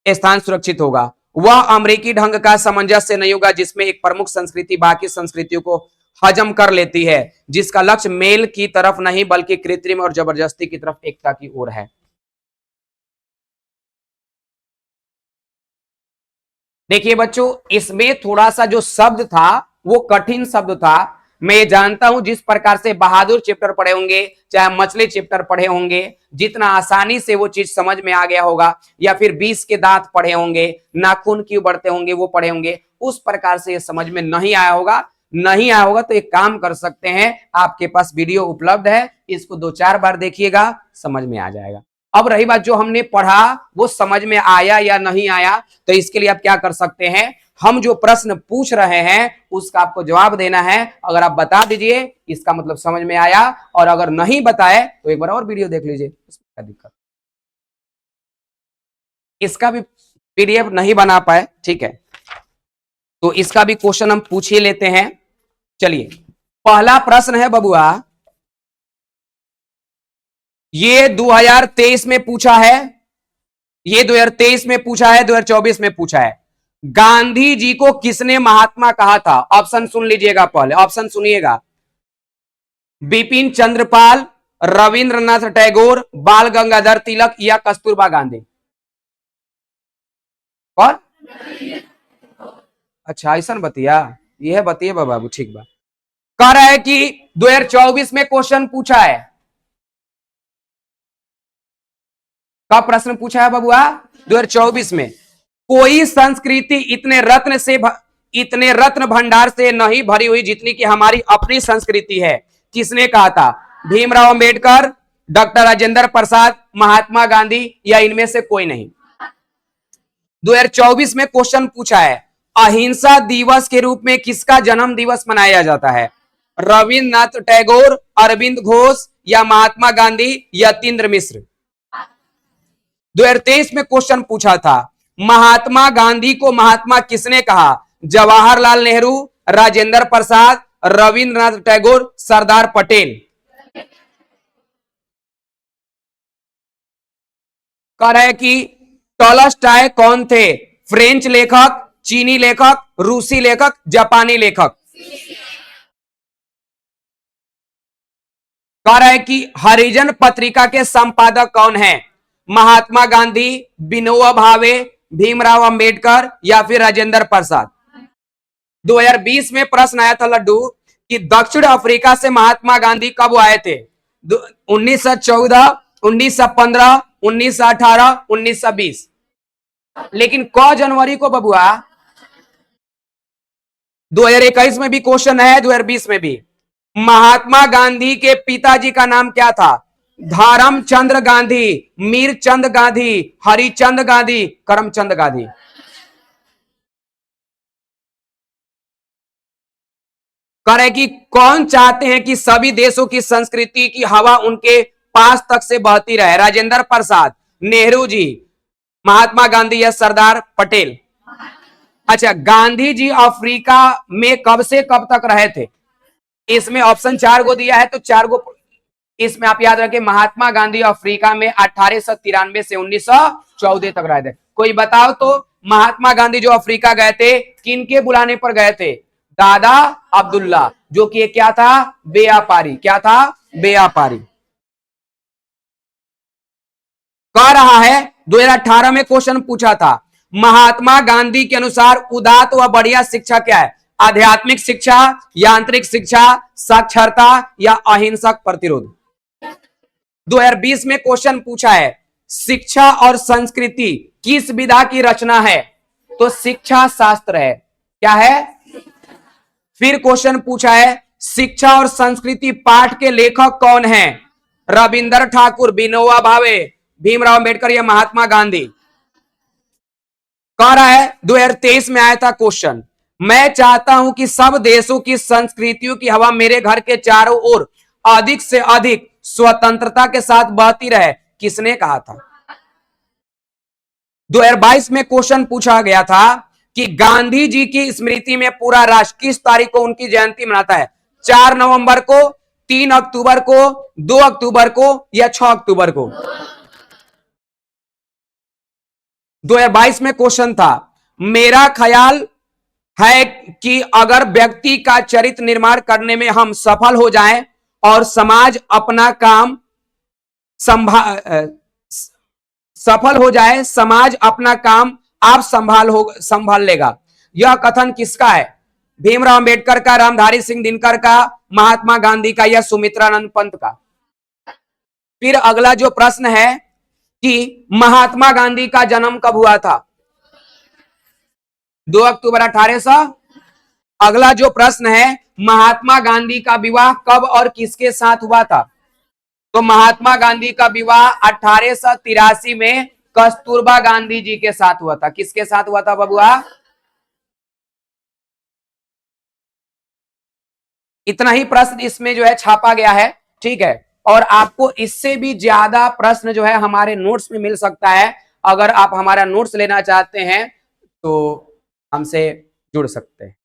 स्थान सुरक्षित होगा। वह अमेरिकी ढंग का सामंजस्य नहीं होगा, जिसमें एक प्रमुख संस्कृति बाकी संस्कृतियों को हजम कर लेती है, जिसका लक्ष्य मेल की तरफ नहीं बल्कि कृत्रिम और जबरदस्ती की तरफ एकता की ओर है। देखिए बच्चों, इसमें थोड़ा सा जो शब्द था वो कठिन शब्द था। मैं जानता हूं जिस प्रकार से बहादुर चैप्टर पढ़े होंगे, चाहे मछली चैप्टर पढ़े होंगे, जितना आसानी से वो चीज समझ में आ गया होगा, या फिर 20 के दांत पढ़े होंगे, नाखून क्यों बढ़ते होंगे वो पढ़े होंगे, उस प्रकार से ये समझ में नहीं आया होगा। नहीं आया होगा तो एक काम कर सकते हैं, आपके पास वीडियो उपलब्ध है, इसको 2-4 बार देखिएगा, समझ में आ जाएगा। अब रही बात जो हमने पढ़ा वो समझ में आया या नहीं आया, तो इसके लिए आप क्या कर सकते हैं, हम जो प्रश्न पूछ रहे हैं उसका आपको जवाब देना है। अगर आप बता दीजिए इसका मतलब समझ में आया, और अगर नहीं बताए तो एक बार और वीडियो देख लीजिए, इसमें क्या दिक्कत। इसका भी पीडीएफ नहीं बना पाए, ठीक है, तो इसका भी क्वेश्चन हम पूछ ही लेते हैं। चलिए, पहला प्रश्न है बबुआ, ये 2023 में पूछा है, ये 2023 में पूछा है, 2024 में पूछा है। गांधी जी को किसने महात्मा कहा था? ऑप्शन सुन लीजिएगा, पहले ऑप्शन सुनिएगा। बिपिन चंद्रपाल, रविंद्रनाथ टैगोर, बाल गंगाधर तिलक या कस्तूरबा गांधी? कौन? अच्छा, ऐसा बतिया, यह बतिए बाबू, ठीक बा। कह रहा है कि 2024 में क्वेश्चन पूछा है। कब प्रश्न पूछा है बबुआ? 2024 में। कोई संस्कृति इतने रत्न भंडार से नहीं भरी हुई जितनी कि हमारी अपनी संस्कृति है, किसने कहा था? भीमराव अंबेडकर, डॉक्टर राजेंद्र प्रसाद, महात्मा गांधी या इनमें से कोई नहीं? 2024 में क्वेश्चन पूछा है, अहिंसा दिवस के रूप में किसका जन्म दिवस मनाया जाता है? रविन्द्रनाथ टैगोर, अरविंद घोष या महात्मा गांधी या यतीन्द्र मिश्र? 2023 में क्वेश्चन पूछा था, महात्मा गांधी को महात्मा किसने कहा? जवाहरलाल नेहरू, राजेंद्र प्रसाद, रविंद्रनाथ टैगोर, सरदार पटेल? कह रहे कि टॉलस्टॉय कौन थे? फ्रेंच लेखक, चीनी लेखक, रूसी लेखक, जापानी लेखक? कह रहे कि हरिजन पत्रिका के संपादक कौन है? महात्मा गांधी, विनोबा भावे, भीमराव अंबेडकर या फिर राजेंद्र प्रसाद? 2020 में प्रश्न आया था लड्डू कि दक्षिण अफ्रीका से महात्मा गांधी कब आए थे? 1914, 1915, 1918, 1920? लेकिन क जनवरी को बबुआ? 2021 में भी क्वेश्चन है, 2020 में भी। महात्मा गांधी के पिताजी का नाम क्या था? धर्मचंद्र गांधी, मीरचंद गांधी, हरिचंद गांधी, करमचंद गांधी? करे कि कौन चाहते हैं कि सभी देशों की संस्कृति की हवा उनके पास तक से बहती रहे? राजेंद्र प्रसाद, नेहरू जी, महात्मा गांधी या सरदार पटेल? अच्छा, गांधी जी अफ्रीका में कब से कब तक रहे थे? इसमें ऑप्शन 4 गो दिया है, तो 4 गो इसमें आप याद रखें। महात्मा गांधी अफ्रीका में 1893 से 1914 तक रहे थे। कोई बताओ तो, महात्मा गांधी जो अफ्रीका गए थे, किनके बुलाने पर गए थे? दादा अब्दुल्ला, जो कि क्या था, व्यापारी। क्या था, व्यापारी। कह रहा है 2018 में क्वेश्चन पूछा था, महात्मा गांधी के अनुसार उदात्त व बढ़िया शिक्षा क्या है? आध्यात्मिक शिक्षा, यांत्रिक शिक्षा, साक्षरता या अहिंसक प्रतिरोध। 2020 में क्वेश्चन पूछा है, शिक्षा और संस्कृति किस विधा की रचना है? तो शिक्षा शास्त्र है। क्या है? फिर क्वेश्चन पूछा है, शिक्षा और संस्कृति पाठ के लेखक कौन हैं? रविंद्र ठाकुर, विनोबा भावे, भीमराव अंबेडकर या महात्मा गांधी। कह रहा है 2023 में आया था क्वेश्चन, मैं चाहता हूं कि सब देशों की संस्कृतियों की हवा मेरे घर के चारों ओर अधिक से अधिक स्वतंत्रता के साथ बहती रहे। किसने कहा था? 2022 में क्वेश्चन पूछा गया था कि गांधी जी की स्मृति में पूरा राष्ट्र किस तारीख को उनकी जयंती मनाता है? 4 नवंबर को, 3 अक्टूबर को, 2 अक्टूबर को या 6 अक्टूबर को? 2022 में क्वेश्चन था, मेरा ख्याल है कि अगर व्यक्ति का चरित्र निर्माण करने में हम सफल हो जाएं और समाज अपना काम सफल हो जाए, समाज अपना काम आप संभाल लेगा। यह कथन किसका है? भीमराव अंबेडकर का, रामधारी सिंह दिनकर का, महात्मा गांधी का या सुमित्रानंद पंत का? फिर अगला जो प्रश्न है कि महात्मा गांधी का जन्म कब हुआ था? 2 अक्टूबर 1800। अगला जो प्रश्न है, महात्मा गांधी का विवाह कब और किसके साथ हुआ था? तो महात्मा गांधी का विवाह 1883 में कस्तूरबा गांधी जी के साथ हुआ था। किसके साथ हुआ था बबुआ? इतना ही प्रश्न इसमें जो है छापा गया है, ठीक है। और आपको इससे भी ज्यादा प्रश्न जो है हमारे नोट्स में मिल सकता है। अगर आप हमारा नोट्स लेना चाहते हैं तो हमसे जुड़ सकते हैं।